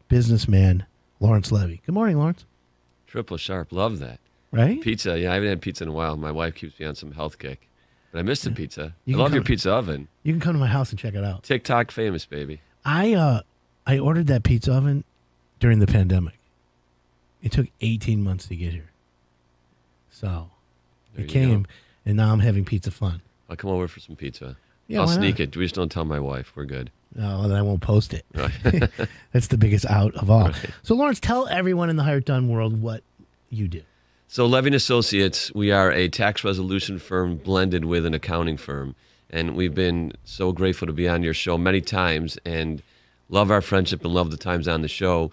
businessman, Lawrence Levy. Good morning, Lawrence. Triple sharp. Love that. Right? Pizza. Yeah, I haven't had pizza in a while. My wife keeps me on some health kick. But I miss the pizza. I love your pizza oven. You can come to my house and check it out. TikTok famous, baby. I ordered that pizza oven during the pandemic. It took 18 months to get here. So it came, and now I'm having pizza fun. I'll come over for some pizza. Yeah, I'll sneak it. We just don't tell my wife. We're good. No, then I won't post it. Right. That's the biggest out of all. Right. So, Lawrence, tell everyone in the Hire It Done world what you do. So Levy & Associates, we are a tax resolution firm blended with an accounting firm. And we've been so grateful to be on your show many times and love our friendship and love the times on the show.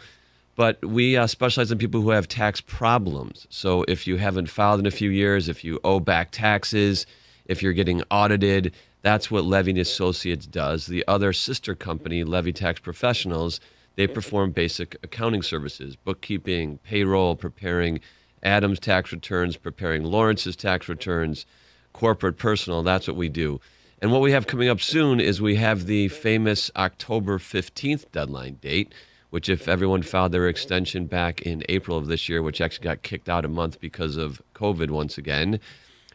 But we specialize in people who have tax problems. So if you haven't filed in a few years, if you owe back taxes, if you're getting audited, that's what Levy & Associates does. The other sister company, Levy Tax Professionals, they perform basic accounting services, bookkeeping, payroll, preparing Adam's tax returns, preparing Lawrence's tax returns, corporate, personal. That's what we do. And what we have coming up soon is we have the famous October 15th deadline date, which if everyone filed their extension back in April of this year, which actually got kicked out a month because of COVID once again,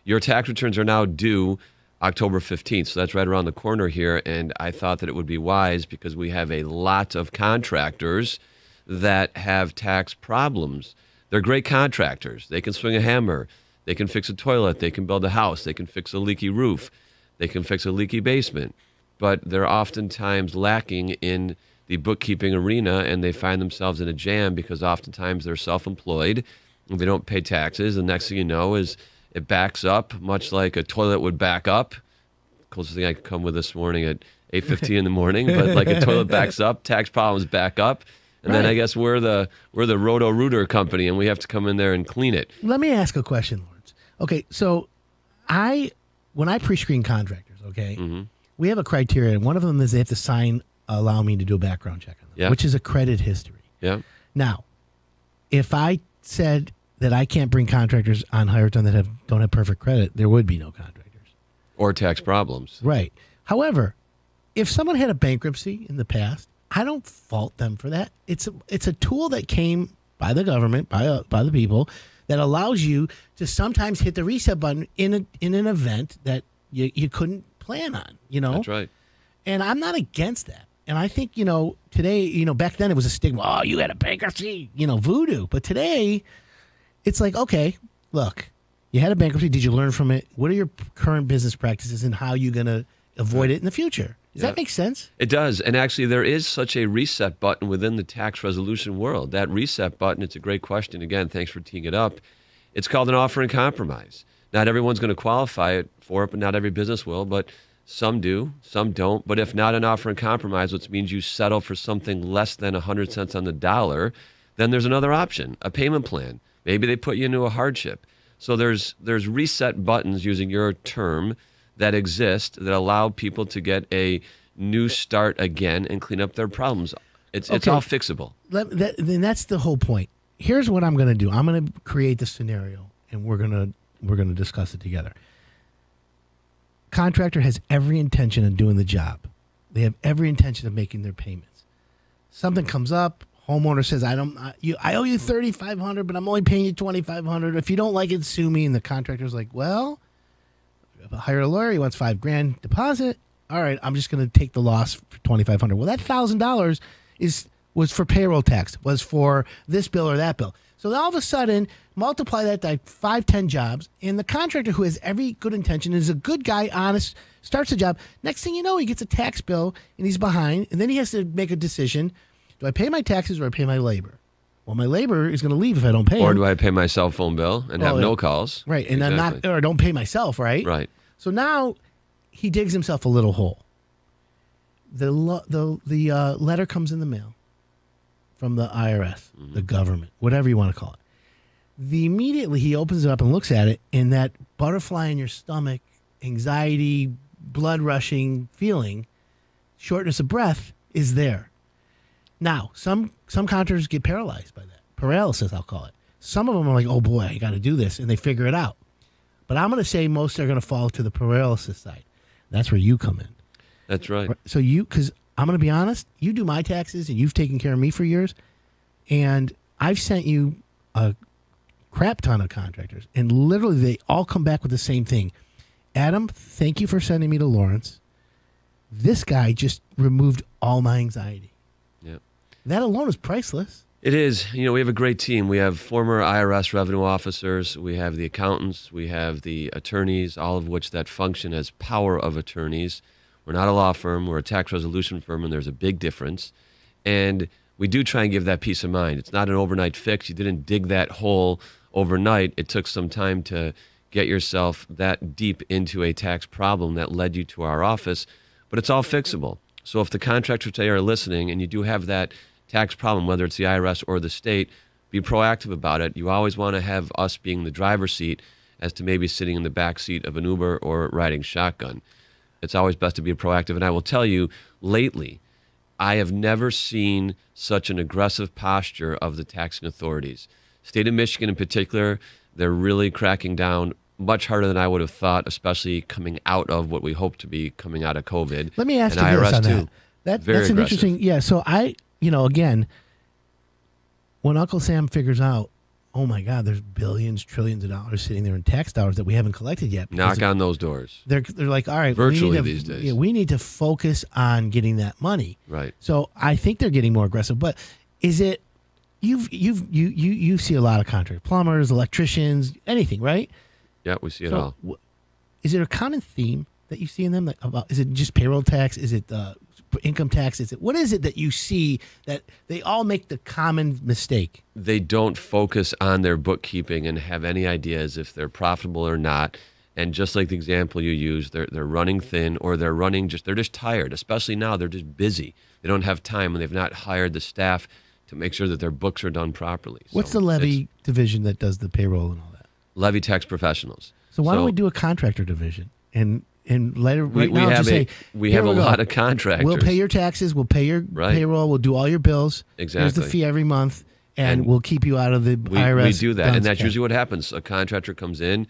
your tax returns are now due October 15th. So that's right around the corner here. And I thought that it would be wise because we have a lot of contractors that have tax problems. They're great contractors. They can swing a hammer. They can fix a toilet. They can build a house. They can fix a leaky roof. They can fix a leaky basement. But they're oftentimes lacking in the bookkeeping arena, and they find themselves in a jam because oftentimes they're self-employed and they don't pay taxes. The next thing you know is it backs up, much like a toilet would back up. Closest thing I could come with this morning at 8:15 in the morning, but like a toilet backs up, tax problems back up. And then I guess we're the Roto-Rooter company, and we have to come in there and clean it. Let me ask a question, Lawrence. Okay, so when I pre-screen contractors, we have a criteria, and one of them is they have to allow me to do a background check on them, which is a credit history. Yeah. Now, if I said that I can't bring contractors on Hire It Done that don't have perfect credit, there would be no contractors. Or tax problems. Right. However, if someone had a bankruptcy in the past, I don't fault them for that. It's a tool that came by the government, by the people, that allows you to sometimes hit the reset button in an event that you couldn't plan on. That's right. And I'm not against that. And I think today, back then it was a stigma. Oh, you had a bankruptcy, voodoo. But today, it's like, okay, look, you had a bankruptcy. Did you learn from it? What are your current business practices, and how are you going to avoid it in the future? Does that make sense? It does. And actually, there is such a reset button within the tax resolution world. That reset button, it's a great question. Again, thanks for teeing it up. It's called an offer and compromise. Not everyone's going to qualify for it, but not every business will. But some do, some don't. But if not an offer and compromise, which means you settle for something less than 100 cents on the dollar, then there's another option, a payment plan. Maybe they put you into a hardship. So there's reset buttons, using your term, that exist that allow people to get a new start again and clean up their problems. It's all fixable. Then that's the whole point. Here's what I'm going to do. I'm going to create the scenario, and we're going to discuss it together. Contractor has every intention of doing the job. They have every intention of making their payments. Something comes up. Homeowner says, I owe you $3,500, but I'm only paying you $2,500. If you don't like it, sue me. And the contractor's like, well, hire a lawyer. He wants $5,000 deposit. All right, I'm just going to take the loss for $2,500. Well, that $1,000 was for payroll tax, was for this bill or that bill. So all of a sudden, multiply that by 5-10 jobs, and the contractor, who has every good intention, is a good guy, honest, starts the job. Next thing you know, he gets a tax bill, and he's behind, and then he has to make a decision. Do I pay my taxes or I pay my labor? Well, my labor is going to leave if I don't pay him. Or do I pay my cell phone bill and have no calls? Right, and exactly. I don't pay myself, right? Right. So now he digs himself a little hole. The letter comes in the mail from the IRS, the government, whatever you want to call it. Immediately he opens it up and looks at it, and that butterfly in your stomach, anxiety, blood rushing feeling shortness of breath is there. Now, some contractors get paralyzed by that. Paralysis, I'll call it. Some of them are like, oh boy, I got to do this, and they figure it out. But I'm going to say most are going to fall to the paralysis side. That's where you come in. That's right. So because I'm going to be honest, you do my taxes, and you've taken care of me for years, and I've sent you a crap ton of contractors, and literally they all come back with the same thing. Adam, thank you for sending me to Lawrence. This guy just removed all my anxiety. Yep. That alone is priceless. It is. We have a great team. We have former IRS revenue officers. We have the accountants. We have the attorneys, all of which that function as power of attorneys. We're not a law firm. We're a tax resolution firm, and there's a big difference. And we do try and give that peace of mind. It's not an overnight fix. You didn't dig that hole overnight. It took some time to get yourself that deep into a tax problem that led you to our office, but it's all fixable. So if the contractors today are listening and you do have that tax problem, whether it's the IRS or the state, be proactive about it. You always want to have us being the driver's seat as to maybe sitting in the back seat of an Uber or riding shotgun. It's always best to be proactive. And I will tell you, lately, I have never seen such an aggressive posture of the taxing authorities. State of Michigan in particular, they're really cracking down much harder than I would have thought, especially coming out of what we hope to be coming out of COVID. Let me ask and you IRS this on too. that. Very That's an aggressive. interesting, yeah. So again, when Uncle Sam figures out, oh my God, there's billions, trillions of dollars sitting there in tax dollars that we haven't collected yet. Knock on those doors. They're like, all right, Virtually these days. Yeah, we need to focus on getting that money. Right. So I think they're getting more aggressive. But is it you see a lot of contractors, plumbers, electricians, anything, right? Yeah, we see it all. Is there a common theme that you see in them? Is it just payroll tax? Is it income tax? What is it that you see that they all make the common mistake? They don't focus on their bookkeeping and have any ideas if they're profitable or not. And just like the example you used, they're running thin, or they're just tired. Especially now, they're just busy. They don't have time, and they've not hired the staff to make sure that their books are done properly. What's the levy division that does the payroll and all that? Levy tax professionals. So why don't we do a contractor division and later we have a lot of contractors. We'll pay your taxes, we'll pay your payroll, we'll do all your bills. Exactly. Here's the fee every month, and we'll keep you out of the IRS. We do that, and that's usually what happens. A contractor comes in,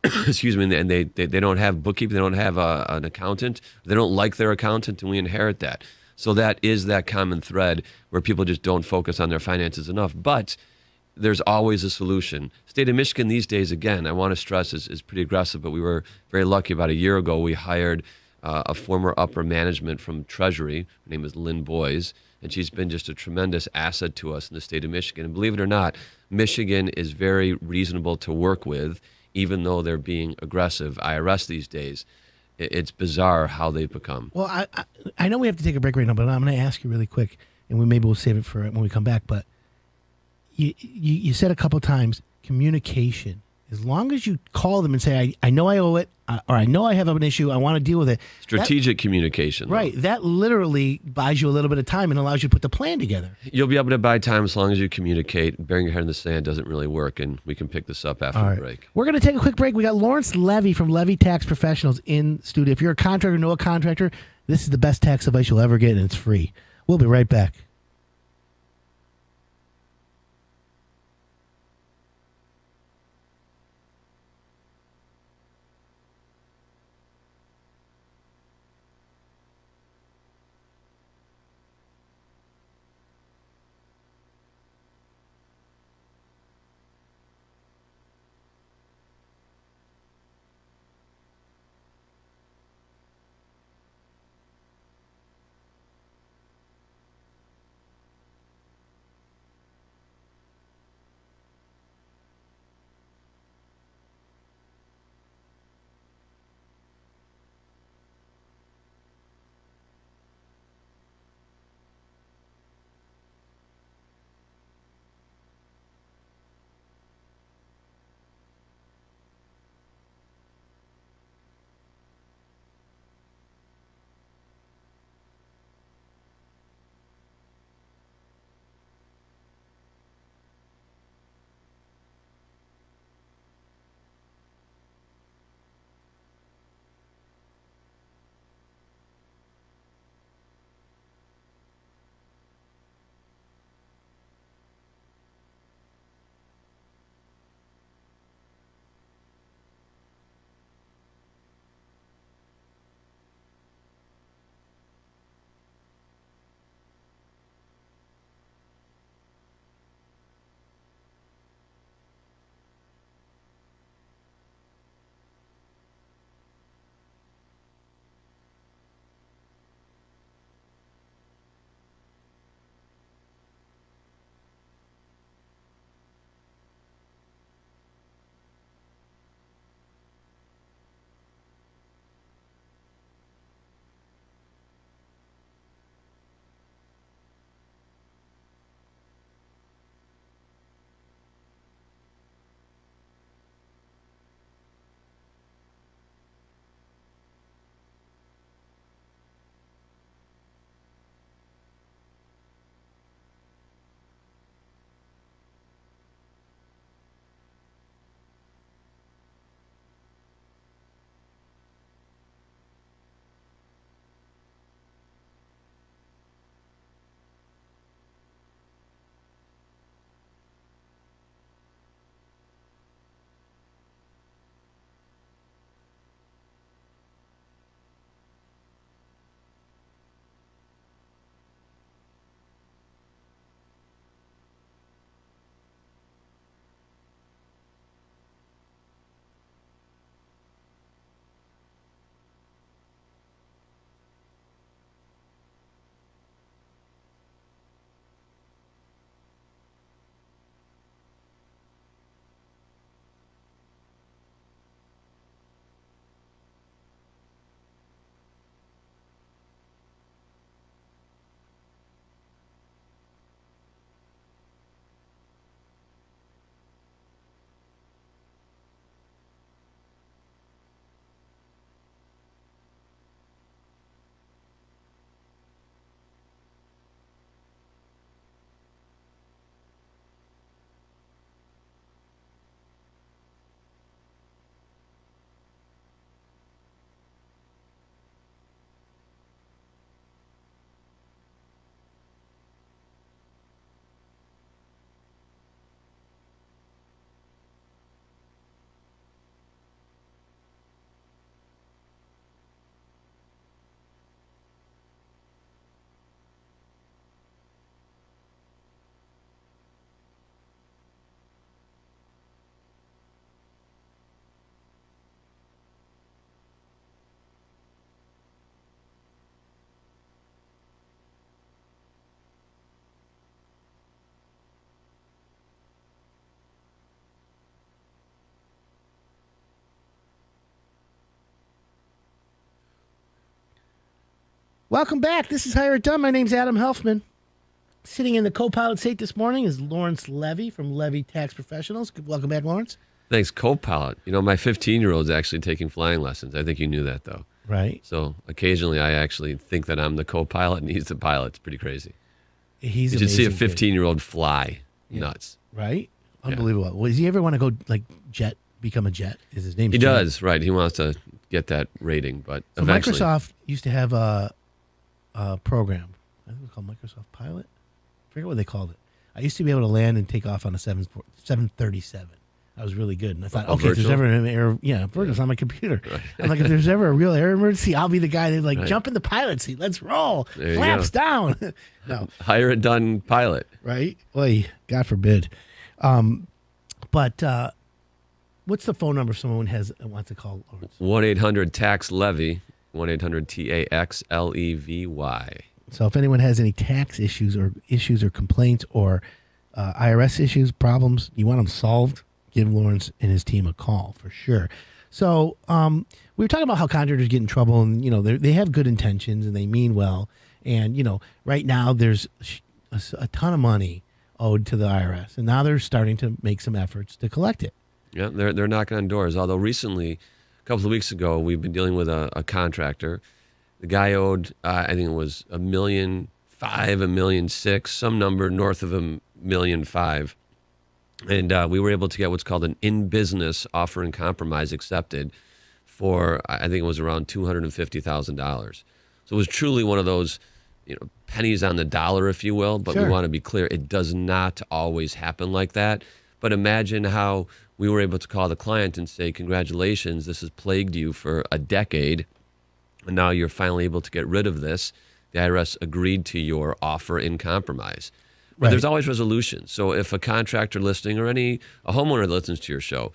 excuse me, and they don't have bookkeeping, they don't have an accountant, they don't like their accountant, and we inherit that. So that is that common thread where people just don't focus on their finances enough. But there's always a solution. State of Michigan these days, again, I want to stress, is pretty aggressive, but we were very lucky. About a year ago, we hired a former upper management from Treasury. Her name is Lynn Boyes, and she's been just a tremendous asset to us in the state of Michigan. And believe it or not, Michigan is very reasonable to work with, even though they're being aggressive. IRS these days, it's bizarre how they've become. Well, I know we have to take a break right now, but I'm going to ask you really quick, and maybe we'll save it for when we come back, but you said a couple times communication. As long as you call them and say, I know I owe it, or I know I have an issue, I want to deal with it. Strategic communication. Right. Though. That literally buys you a little bit of time and allows you to put the plan together. You'll be able to buy time as long as you communicate. Burying your head in the sand doesn't really work, and we can pick this up after the break. We're going to take a quick break. We got Lawrence Levy from Levy Tax Professionals in studio. If you're a contractor, know a contractor, this is the best tax advice you'll ever get, and it's free. We'll be right back. Welcome back. This is Hire It Done. My name's Adam Helfman. Sitting in the co-pilot seat this morning is Lawrence Levy from Levy Tax Professionals. Welcome back, Lawrence. Thanks, co-pilot. You know, my 15-year-old's actually taking flying lessons. I think you knew that, though. Right. So occasionally I actually think that I'm the co-pilot and he's the pilot. It's pretty crazy. You should see a amazing kid. 15-year-old fly. Yeah. Nuts. Right? Unbelievable. Yeah. Well, does he ever want to go, like, become a jet? Is his name He Jet? does, right. He wants to get that rating, but so eventually. Microsoft used to have a program. I think it was called Microsoft Pilot. I forget what they called it. I used to be able to land and take off on a 737. I was really good. And I thought, okay, if there's ever an air, virtual on my computer. Right. I'm like, if there's ever a real air emergency, I'll be the guy that jump in the pilot seat. Let's roll. Flaps down. No. Hire it done pilot. Right? Oy, God forbid. But what's the phone number if someone wants to call? 1-800-TAX-LEVY, 1-800-TAXLEVY. So if anyone has any tax issues or complaints or IRS issues, problems, you want them solved, give Lawrence and his team a call for sure. So we were talking about how contractors get in trouble, and they have good intentions and they mean well. And right now there's a ton of money owed to the IRS, and now they're starting to make some efforts to collect it. Yeah, they're knocking on doors. Although recently, a couple of weeks ago, we've been dealing with a contractor. The guy owed, I think it was $1.5 million, $1.6 million, some number north of $1.5 million. And we were able to get what's called an in-business offer in compromise accepted for, I think it was around $250,000. So it was truly one of those, pennies on the dollar, if you will. But Sure. We want to be clear, it does not always happen like that. But imagine how we were able to call the client and say, congratulations, this has plagued you for a decade, and now you're finally able to get rid of this. The IRS agreed to your offer in compromise. But there's always resolution. So if a contractor listening or a homeowner that listens to your show,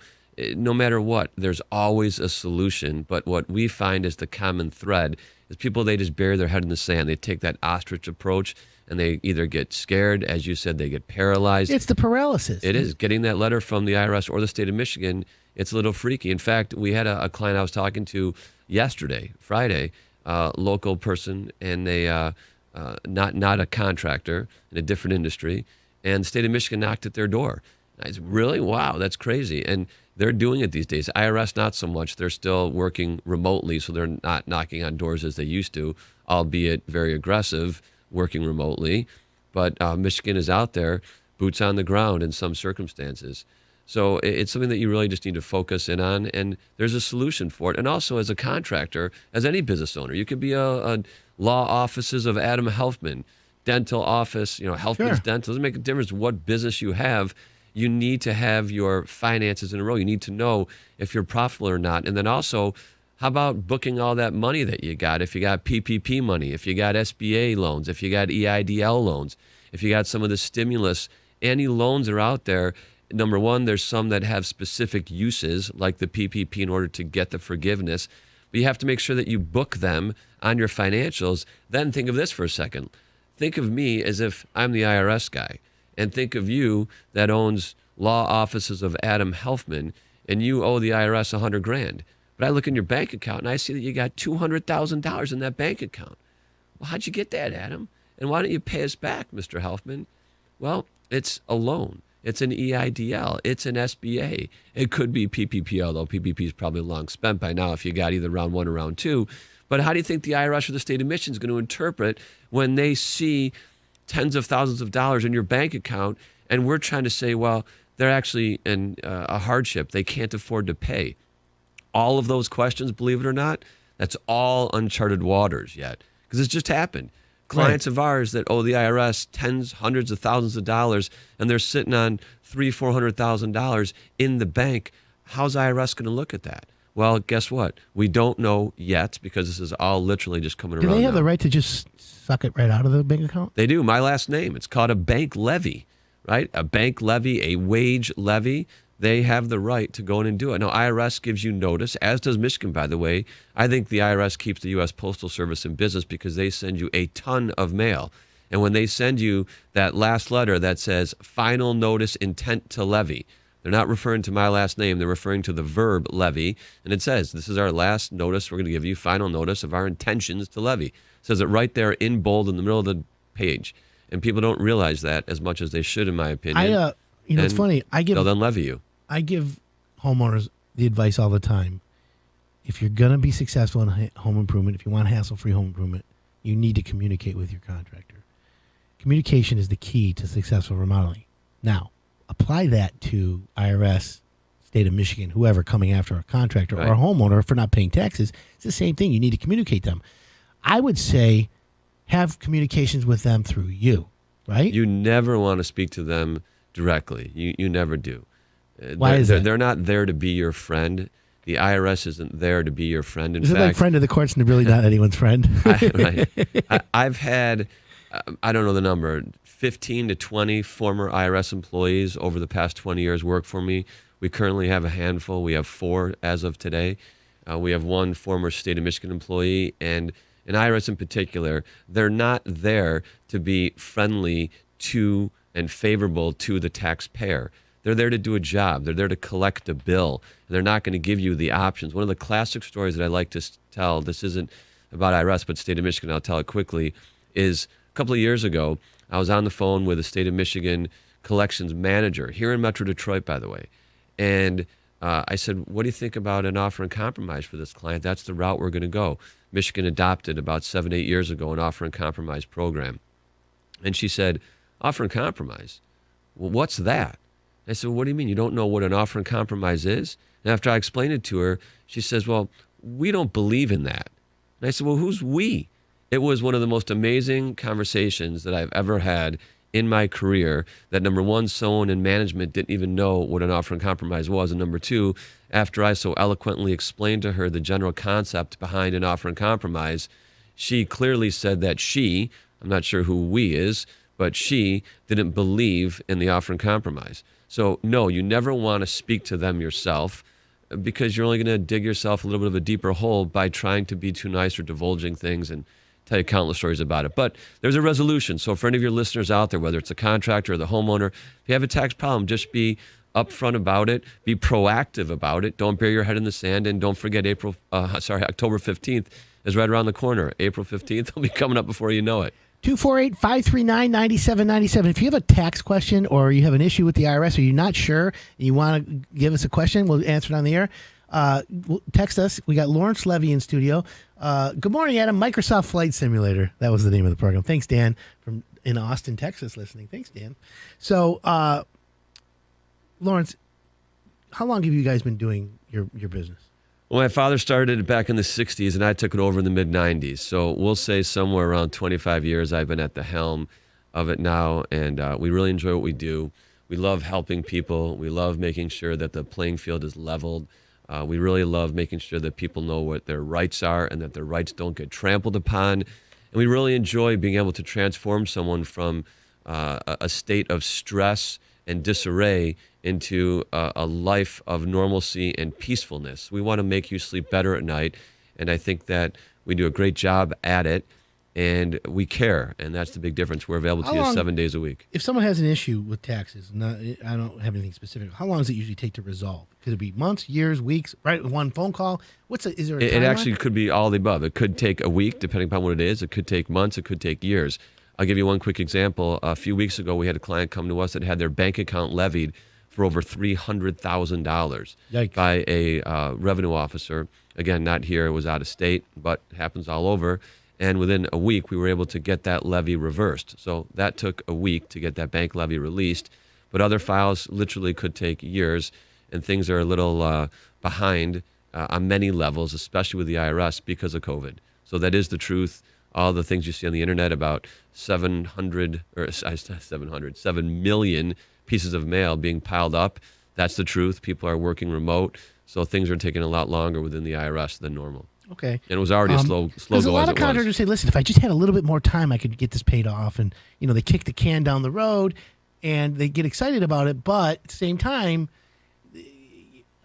no matter what, there's always a solution. But what we find is the common thread is people, they just bury their head in the sand. They take that ostrich approach, and they either get scared, as you said, they get paralyzed. It's the paralysis. It is. Getting that letter from the IRS or the state of Michigan, it's a little freaky. In fact, we had a client I was talking to yesterday, Friday, local person, and they not a contractor in a different industry, and the state of Michigan knocked at their door. I said, really? Wow, that's crazy. And they're doing it these days. IRS, not so much. They're still working remotely, so they're not knocking on doors as they used to, albeit very aggressive, working remotely. But Michigan is out there, boots on the ground in some circumstances. So it's something that you really just need to focus in on, and there's a solution for it. And also, as a contractor, as any business owner, you could be a law offices of Adam Helfman, dental office, Helfman's Sure. Dental. It doesn't make a difference what business you have. You need to have your finances in a row. You need to know if you're profitable or not. And then also, how about booking all that money that you got? If you got PPP money, if you got SBA loans, if you got EIDL loans, if you got some of the stimulus, any loans are out there. Number one, there's some that have specific uses, like the PPP, in order to get the forgiveness. But you have to make sure that you book them on your financials. Then think of this for a second. Think of me as if I'm the IRS guy, and think of you that owns law offices of Adam Helfman, and you owe the IRS $100,000. But I look in your bank account and I see that you got $200,000 in that bank account. Well, how'd you get that, Adam? And why don't you pay us back, Mr. Helfman? Well, it's a loan. It's an EIDL. It's an SBA. It could be PPP, although PPP is probably long spent by now if you got either round one or round two. But how do you think the IRS or the state of Michigan is going to interpret when they see tens of thousands of dollars in your bank account, and we're trying to say, well, they're actually in a hardship. They can't afford to pay. All of those questions, believe it or not, that's all uncharted waters yet, because it's just happened. Clients of ours that owe the IRS tens, hundreds of thousands of dollars, and they're sitting on $300,000-$400,000 in the bank. How's IRS going to look at that? Well, guess what? We don't know yet, because this is all literally just coming around. Do they have now. the right to just suck it right out of the bank account? They do. My last name. It's called a bank levy, right? A bank levy, a wage levy. They have the right to go in and do it. Now, IRS gives you notice, as does Michigan, by the way. I think the IRS keeps the U.S. Postal Service in business because they send you a ton of mail. And when they send you that last letter that says final notice intent to levy, They're not referring to my last name. They're referring to the verb levy. And it says, this is our last notice. We're going to give you final notice of our intentions to levy. It says it right there in bold in the middle of the page. And people don't realize that as much as they should, in my opinion. It's funny. They'll then levy you. I give homeowners the advice all the time. If you're going to be successful in home improvement, if you want hassle-free home improvement, you need to communicate with your contractor. Communication is the key to successful remodeling. Now, apply that to IRS, state of Michigan, whoever coming after a contractor or a homeowner for not paying taxes. It's the same thing. You need to communicate them. I would say have communications with them through you, right? You never want to speak to them directly. You never do. Why is that? They're not there to be your friend. The IRS isn't there to be your friend. In fact, like friend of the courts and really not anyone's friend? I've had, I don't know the number, 15 to 20 former IRS employees over the past 20 years work for me. We currently have a handful. We have 4 as of today. We have 1 former state of Michigan employee, and in IRS in particular, they're not there to be friendly to and favorable to the taxpayer. They're there to do a job. They're there to collect a bill. And they're not going to give you the options. One of the classic stories that I like to tell, this isn't about IRS, but state of Michigan, I'll tell it quickly, is a couple of years ago, I was on the phone with a state of Michigan collections manager, here in Metro Detroit, by the way. And I said, what do you think about an offer and compromise for this client? That's the route we're going to go. Michigan adopted about 7, 8 years ago an offer and compromise program. And she said, offer and compromise? Well, what's that? I said, what do you mean? You don't know what an offer and compromise is? And after I explained it to her, she says, well, we don't believe in that. And I said, well, who's we? It was one of the most amazing conversations that I've ever had in my career, that number one, someone in management didn't even know what an offer and compromise was. And number two, after I so eloquently explained to her the general concept behind an offer and compromise, she clearly said that she, I'm not sure who we is, but she didn't believe in the offer and compromise. So no, you never want to speak to them yourself, because you're only going to dig yourself a little bit of a deeper hole by trying to be too nice or divulging things and tell you countless stories about it. But there's a resolution. So for any of your listeners out there, whether it's a contractor or the homeowner, if you have a tax problem, just be upfront about it, be proactive about it. Don't bury your head in the sand, and don't forget October 15th is right around the corner. April 15th will be coming up before you know it. 248-539-9797. If you have a tax question or you have an issue with the IRS or you're not sure and you want to give us a question, we'll answer it on the air. Text us. We got Lawrence Levy in studio. Good morning, Adam. Microsoft Flight Simulator. That was the name of the program. Thanks, Dan, from in Austin, Texas, listening. Thanks, Dan. So, Lawrence, how long have you guys been doing your business? Well, my father started it back in the 60s, and I took it over in the mid-90s. So we'll say somewhere around 25 years I've been at the helm of it now, and we really enjoy what we do. We love helping people. We love making sure that the playing field is leveled. We really love making sure that people know what their rights are and that their rights don't get trampled upon. And we really enjoy being able to transform someone from a state of stress and disarray into a life of normalcy and peacefulness. We want to make you sleep better at night, and I think that we do a great job at it, and we care, and that's the big difference. We're available to you 7 days a week. If someone has an issue with taxes, I don't have anything specific, how long does it usually take to resolve? Could it be months, years, weeks, right? One phone call? Is there a timeline? It actually could be all the above. It could take a week, depending upon what it is. It could take months. It could take years. I'll give you one quick example. A few weeks ago, we had a client come to us that had their bank account levied for over $300,000 by a revenue officer. Again, not here. It was out of state, but happens all over. And within a week, we were able to get that levy reversed. So that took a week to get that bank levy released. But other files literally could take years, and things are a little behind on many levels, especially with the IRS because of COVID. So that is the truth. All the things you see on the internet about 7 million pieces of mail being piled up, that's the truth. People are working remote, so things are taking a lot longer within the IRS than normal. Okay. And it was already a slow go as it was. A lot of contractors say, listen, if I just had a little bit more time, I could get this paid off. And, they kick the can down the road, and they get excited about it. But at the same time,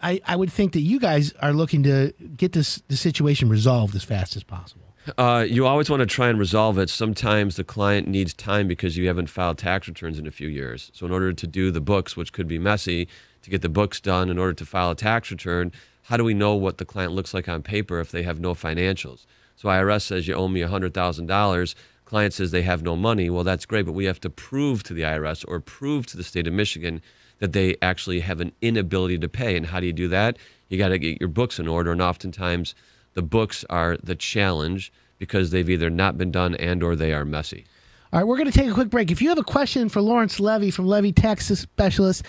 I would think that you guys are looking to get the situation resolved as fast as possible. You always want to try and resolve it. Sometimes the client needs time because you haven't filed tax returns in a few years. So in order to do the books, which could be messy, to get the books done, in order to file a tax return. How do we know what the client looks like on paper if they have no financials? So IRS says you owe me $100,000. Client says they have no money. Well, that's great, but we have to prove to the IRS or prove to the state of Michigan that they actually have an inability to pay. And how do you do that? You got to get your books in order. And oftentimes the books are the challenge because they've either not been done and or they are messy. All right, we're going to take a quick break. If you have a question for Lawrence Levy from Levy Tax Specialist,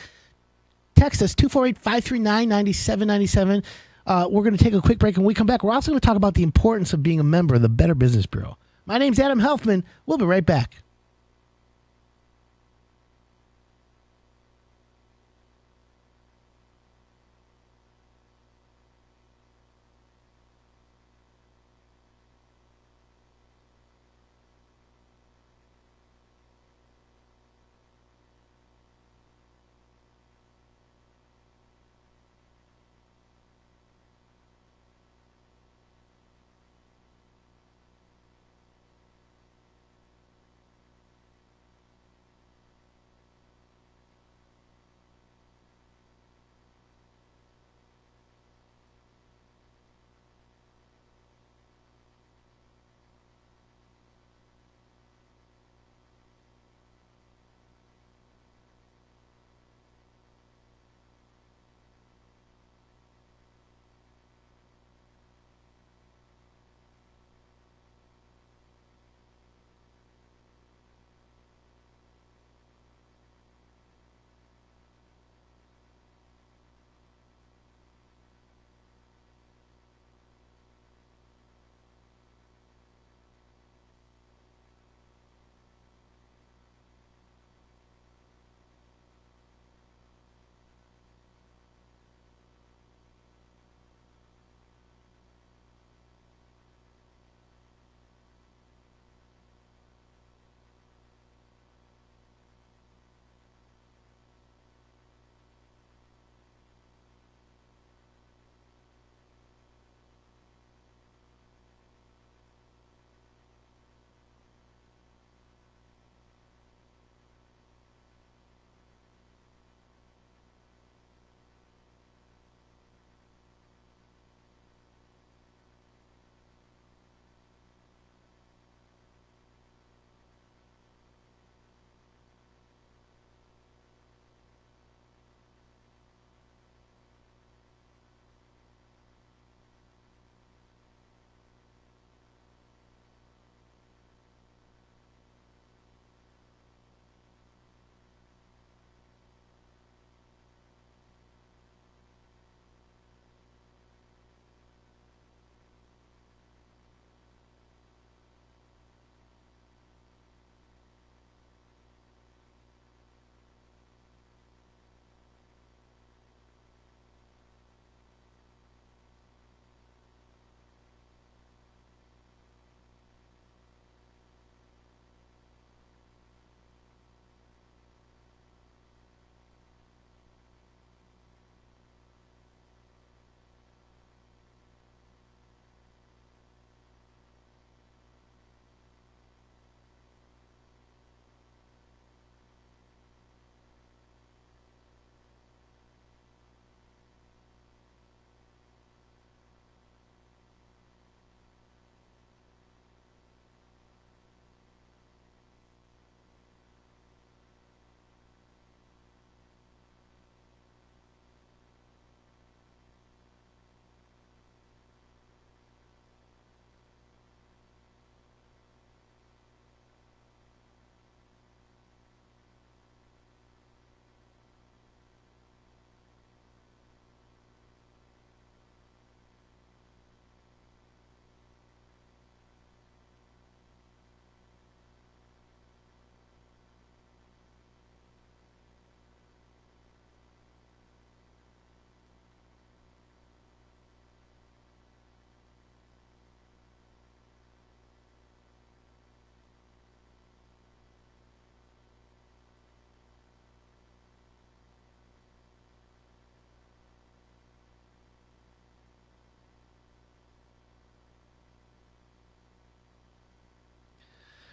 text us 248-539-9797. We're going to take a quick break. And when we come back, we're also going to talk about the importance of being a member of the Better Business Bureau. My name's Adam Helfman. We'll be right back.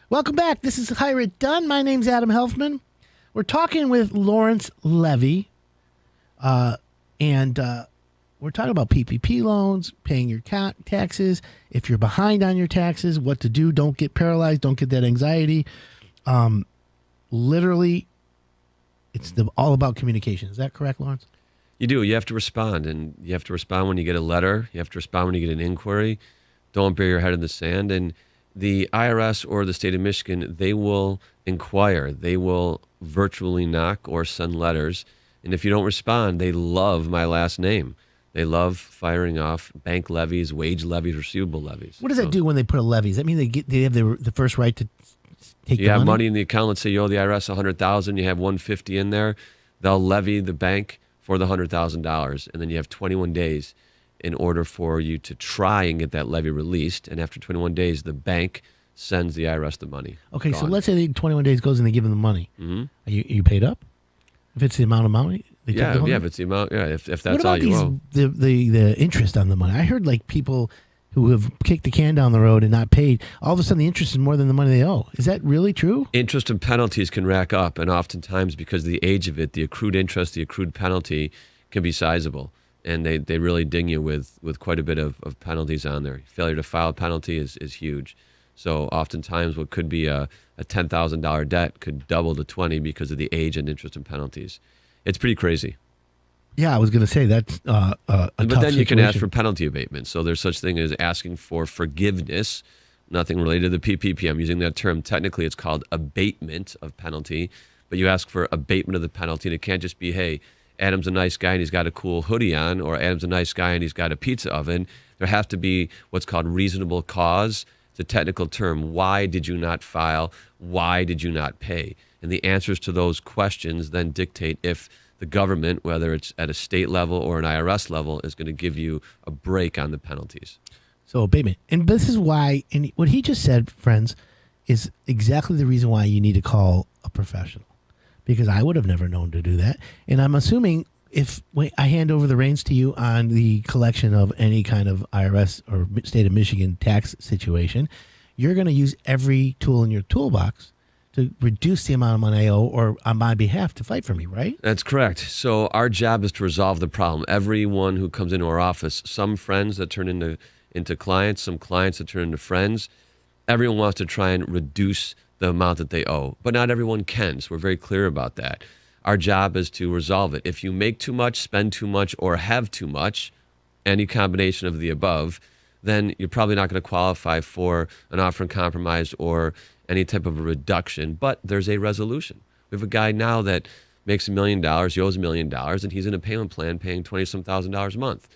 Welcome back. This is Hire It Done. My name's Adam Helfman. We're talking with Lawrence Levy And we're talking about PPP loans, paying your taxes. If you're behind on your taxes, what to do. Don't get paralyzed. Don't get that anxiety. Literally, it's all about communication. Is that correct, Lawrence? You do. You have to respond, and you have to respond when you get a letter. You have to respond when you get an inquiry. Don't bury your head in the sand. And the IRS or the state of Michigan, they will inquire. They will virtually knock or send letters. And if you don't respond, they love my last name. They love firing off bank levies, wage levies, receivable levies. What does that do when they put a levy? Does that mean they have the first right to take you the have money? money in the account. Let's say you owe the IRS $100,000. You have $150 in there. They'll levy the bank for the $100,000, and then you have 21 days in order for you to try and get that levy released. And after 21 days, the bank sends the IRS the money. Okay, Gone. so let's say 21 days goes and they give them the money. Mm-hmm. Are you paid up? If it's the amount of money? They took the money? If it's the amount, if that's what about all you owe. the interest on the money? I heard like people who have kicked the can down the road and not paid, all of a sudden the interest is more than the money they owe. Is that really true? Interest and penalties can rack up, and oftentimes because of the age of it, the accrued interest, the accrued penalty can be sizable. And they really ding you with quite a bit of penalties on there. Failure to file penalty is huge. So oftentimes what could be a $10,000 debt could double to 20 because of the age and interest and penalties. It's pretty crazy. Yeah, I was going to say that's a But tough then you can ask situation. for penalty abatement. So there's such thing as asking for forgiveness, nothing related to the PPP. I'm using that term. Technically, it's called abatement of penalty. But you ask for abatement of the penalty, and it can't just be, hey, Adam's a nice guy and he's got a cool hoodie on, or Adam's a nice guy and he's got a pizza oven. There has to be what's called reasonable cause. It's a technical term. Why did you not file? Why did you not pay? And the answers to those questions then dictate if the government, whether it's at a state level or an IRS level, is going to give you a break on the penalties. So abatement. And this is why, and what he just said, friends, is exactly the reason why you need to call a professional. Because I would have never known to do that. And I'm assuming if I hand over the reins to you on the collection of any kind of IRS or state of Michigan tax situation, you're going to use every tool in your toolbox to reduce the amount of money I owe or on my behalf to fight for me, right? That's correct. So our job is to resolve the problem. Everyone who comes into our office, some friends that turn into clients, some clients that turn into friends, everyone wants to try and reduce the amount that they owe, but not everyone can. So we're very clear about that. Our job is to resolve it. If you make too much, spend too much, or have too much, any combination of the above, then you're probably not going to qualify for an offer in compromise or any type of a reduction, but there's a resolution. We have a guy now that makes $1 million, he owes $1 million, and he's in a payment plan paying $20-some thousand a month.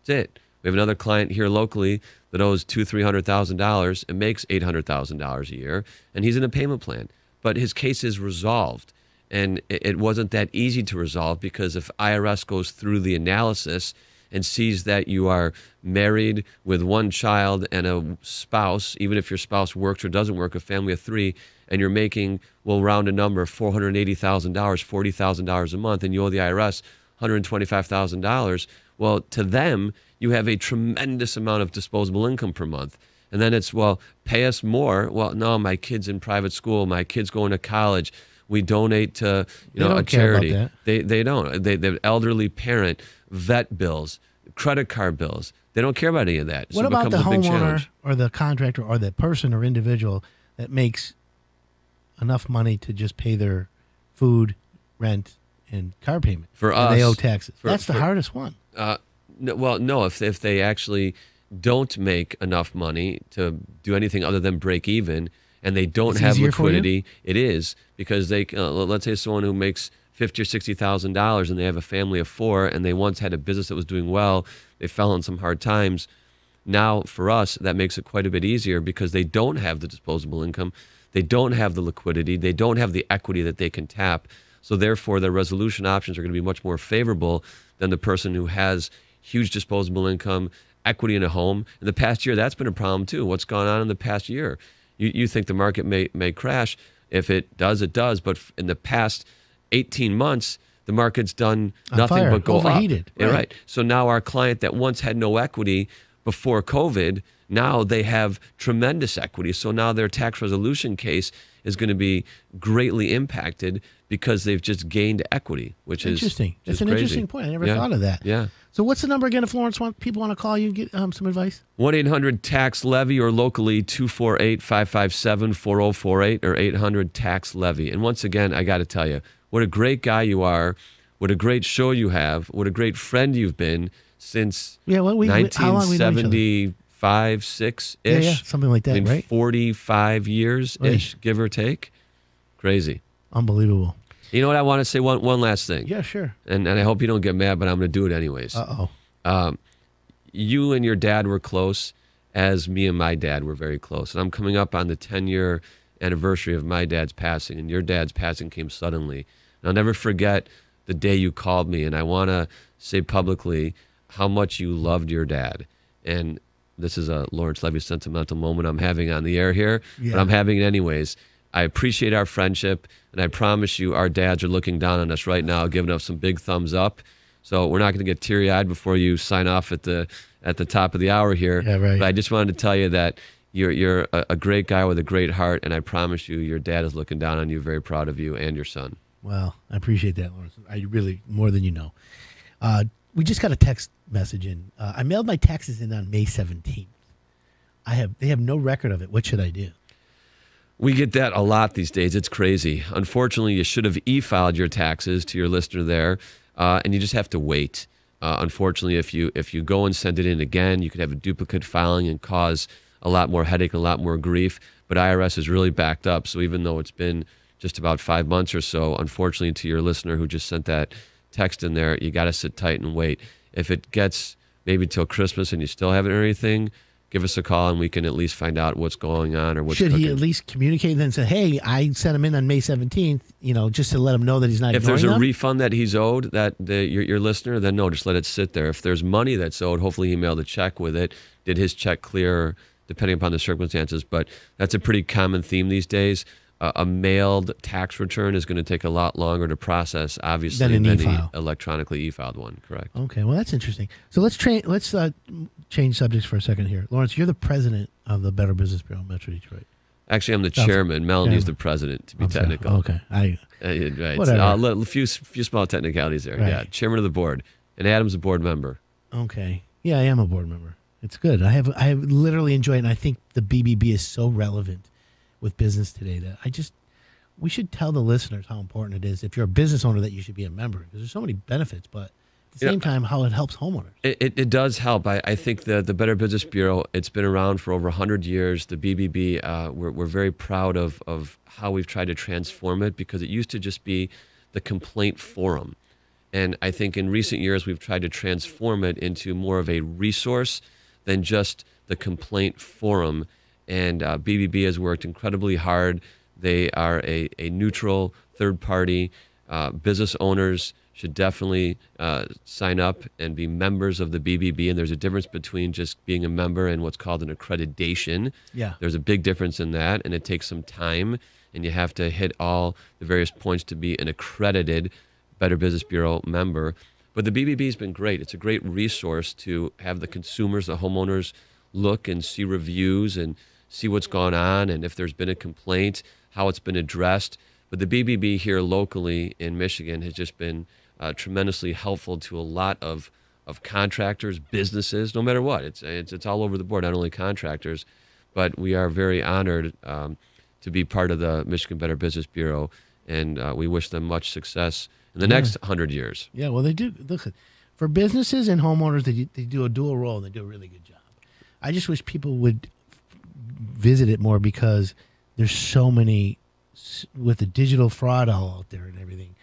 That's it. We have another client here locally that owes $200,000-$300,000 and makes $800,000 a year, and he's in a payment plan. But his case is resolved, and it wasn't that easy to resolve because if IRS goes through the analysis and sees that you are married with one child and a spouse, even if your spouse works or doesn't work, a family of three, and you're making, we'll round a number, $480,000, $40,000 a month, and you owe the IRS $125,000, well, to them, you have a tremendous amount of disposable income per month. And then it's, well, pay us more. Well, no, my kid's in private school. My kid's going to college. We donate to a charity. They don't. They have elderly parent, vet bills, credit card bills. They don't care about any of that. What about the homeowner or the contractor or the person or individual that makes enough money to just pay their food, rent, and car payment? For us, and they owe taxes. That's the hardest one. No, if they actually don't make enough money to do anything other than break even, and they don't have liquidity, it is because they let's say someone who makes $50,000 or $60,000 and they have a family of four, and they once had a business that was doing well, they fell on some hard times. Now, for us, that makes it quite a bit easier because they don't have the disposable income, they don't have the liquidity, they don't have the equity that they can tap. So therefore, their resolution options are going to be much more favorable than the person who has huge disposable income, equity in a home. In the past year, that's been a problem too. What's gone on in the past year? You think the market may crash. If it does, it does. But in the past 18 months, the market's done nothing but go overheated. up. Right. So now our client that once had no equity before COVID. Now they have tremendous equity. So now their tax resolution case is going to be greatly impacted because they've just gained equity, which is interesting. That's an crazy. interesting point. I never thought of that. Yeah. So what's the number again if Lawrence people want to call you and get some advice? 1-800-TAX-LEVY or locally 248-557-4048 or 800-TAX-LEVY. And once again, I got to tell you, what a great guy you are. What a great show you have. What a great friend you've been since how long we know each other? 1975, 6-ish. Yeah, something like that, I mean, right? 45 years-ish, give or take. Crazy. Unbelievable. You know what? I want to say one last thing. Yeah, sure. And I hope you don't get mad, but I'm going to do it anyways. You and your dad were close, as me and my dad were very close. And I'm coming up on the 10-year anniversary of my dad's passing, and your dad's passing came suddenly. And I'll never forget the day you called me, and I want to say publicly how much you loved your dad. And this is a Lawrence Levy sentimental moment I'm having on the air here, but I'm having it anyways. I appreciate our friendship, and I promise you our dads are looking down on us right now, giving us some big thumbs up. So we're not going to get teary-eyed before you sign off at the top of the hour here. Yeah, right. But I just wanted to tell you that you're a great guy with a great heart, and I promise you your dad is looking down on you, very proud of you and your son. Well, I appreciate that, Lawrence. I really, more than you know. We just got a text message in. I mailed my taxes in on May 17th. They have no record of it. What should I do? We get that a lot these days. It's crazy. Unfortunately, you should have e-filed your taxes to your listener there, and you just have to wait. Unfortunately, if you go and send it in again, you could have a duplicate filing and cause a lot more headache, a lot more grief. But IRS is really backed up. So even though it's been just about 5 months or so, unfortunately, to your listener who just sent that text in there, you got to sit tight and wait. If it gets maybe till Christmas and you still haven't heard anything, give us a call and we can at least find out what's going on or what's Should cooking. he at least communicate and then say, hey, I sent him in on May 17th, just to let him know that he's not If there's ignoring a them? refund that he's owed, your listener, then no, just let it sit there. If there's money that's owed, hopefully he mailed a check with it. Did his check clear, depending upon the circumstances? But that's a pretty common theme these days. A mailed tax return is going to take a lot longer to process, obviously, Than an than e-file. the electronically e-filed one. Correct. Okay, well, that's interesting. So let's change subjects for a second here. Lawrence, you're the president of the Better Business Bureau, Metro Detroit. Actually, I'm the chairman. Melanie's the president, to be technical. Okay. Right. Whatever. A few small technicalities there. Right. Yeah, chairman of the board, and Adam's a board member. Okay. Yeah, I am a board member. It's good. I have literally enjoyed it, and I think the BBB is so relevant with business today that we should tell the listeners how important it is if you're a business owner that you should be a member, because there's so many benefits, but at the same time how it helps homeowners. It does help. I think the Better Business Bureau, it's been around for over 100 years. The BBB, we're very proud of how we've tried to transform it, because it used to just be the complaint forum. And I think in recent years we've tried to transform it into more of a resource than just the complaint forum. And BBB has worked incredibly hard. They are a neutral third party. Business owners should definitely sign up and be members of the BBB. And there's a difference between just being a member and what's called an accreditation. Yeah. There's a big difference in that, and it takes some time. And you have to hit all the various points to be an accredited Better Business Bureau member. But the BBB has been great. It's a great resource to have the consumers, the homeowners, look and see reviews and see what's gone on, and if there's been a complaint, how it's been addressed. But the BBB here locally in Michigan has just been tremendously helpful to a lot of contractors, businesses, no matter what. It's all over the board, not only contractors, but we are very honored to be part of the Michigan Better Business Bureau, and we wish them much success in the next 100 years. Yeah, well, they do. Listen, for businesses and homeowners, they do a dual role, and they do a really good job. I just wish people would visit it more, because there's so many, with the digital fraud all out there and everything,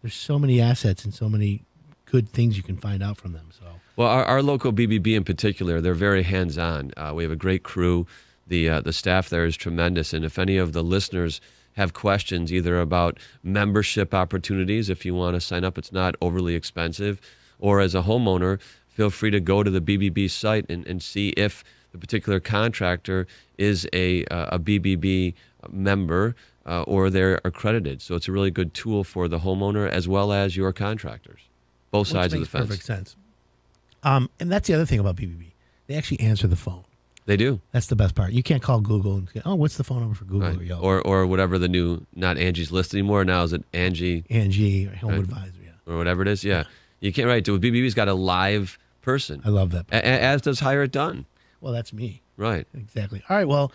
there's so many assets and so many good things you can find out from them. So, well, our local BBB in particular, they're very hands-on. We have a great crew. The staff there is tremendous. And if any of the listeners have questions either about membership opportunities, if you want to sign up, it's not overly expensive, or as a homeowner, feel free to go to the BBB site and see if the particular contractor is a BBB member or they're accredited. So it's a really good tool for the homeowner as well as your contractors, both sides of the fence. Perfect sense. And that's the other thing about BBB. They actually answer the phone. They do. That's the best part. You can't call Google and say, oh, what's the phone number for Google Right. or Yelp? Or whatever the new, not Angie's List anymore. Now is it Angie or Home Advisor, or whatever it is? Yeah. You can't write to it. BBB's got a live person. I love that. As does Hire It Done. Well, that's me. Right. Exactly. All right, well,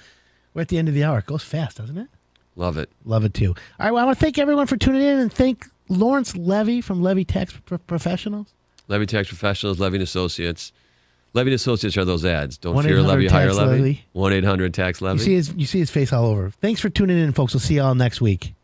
we're at the end of the hour. It goes fast, doesn't it? Love it. Love it, too. All right, well, I want to thank everyone for tuning in and thank Lawrence Levy from Levy Tax Professionals. Levy Tax Professionals, Levy and Associates. Levy and Associates are those ads. Don't fear 1-800 Levy, hire tax Levy. Levy. 1-800-TAX-LEVY. You see his face all over. Thanks for tuning in, folks. We'll see you all next week.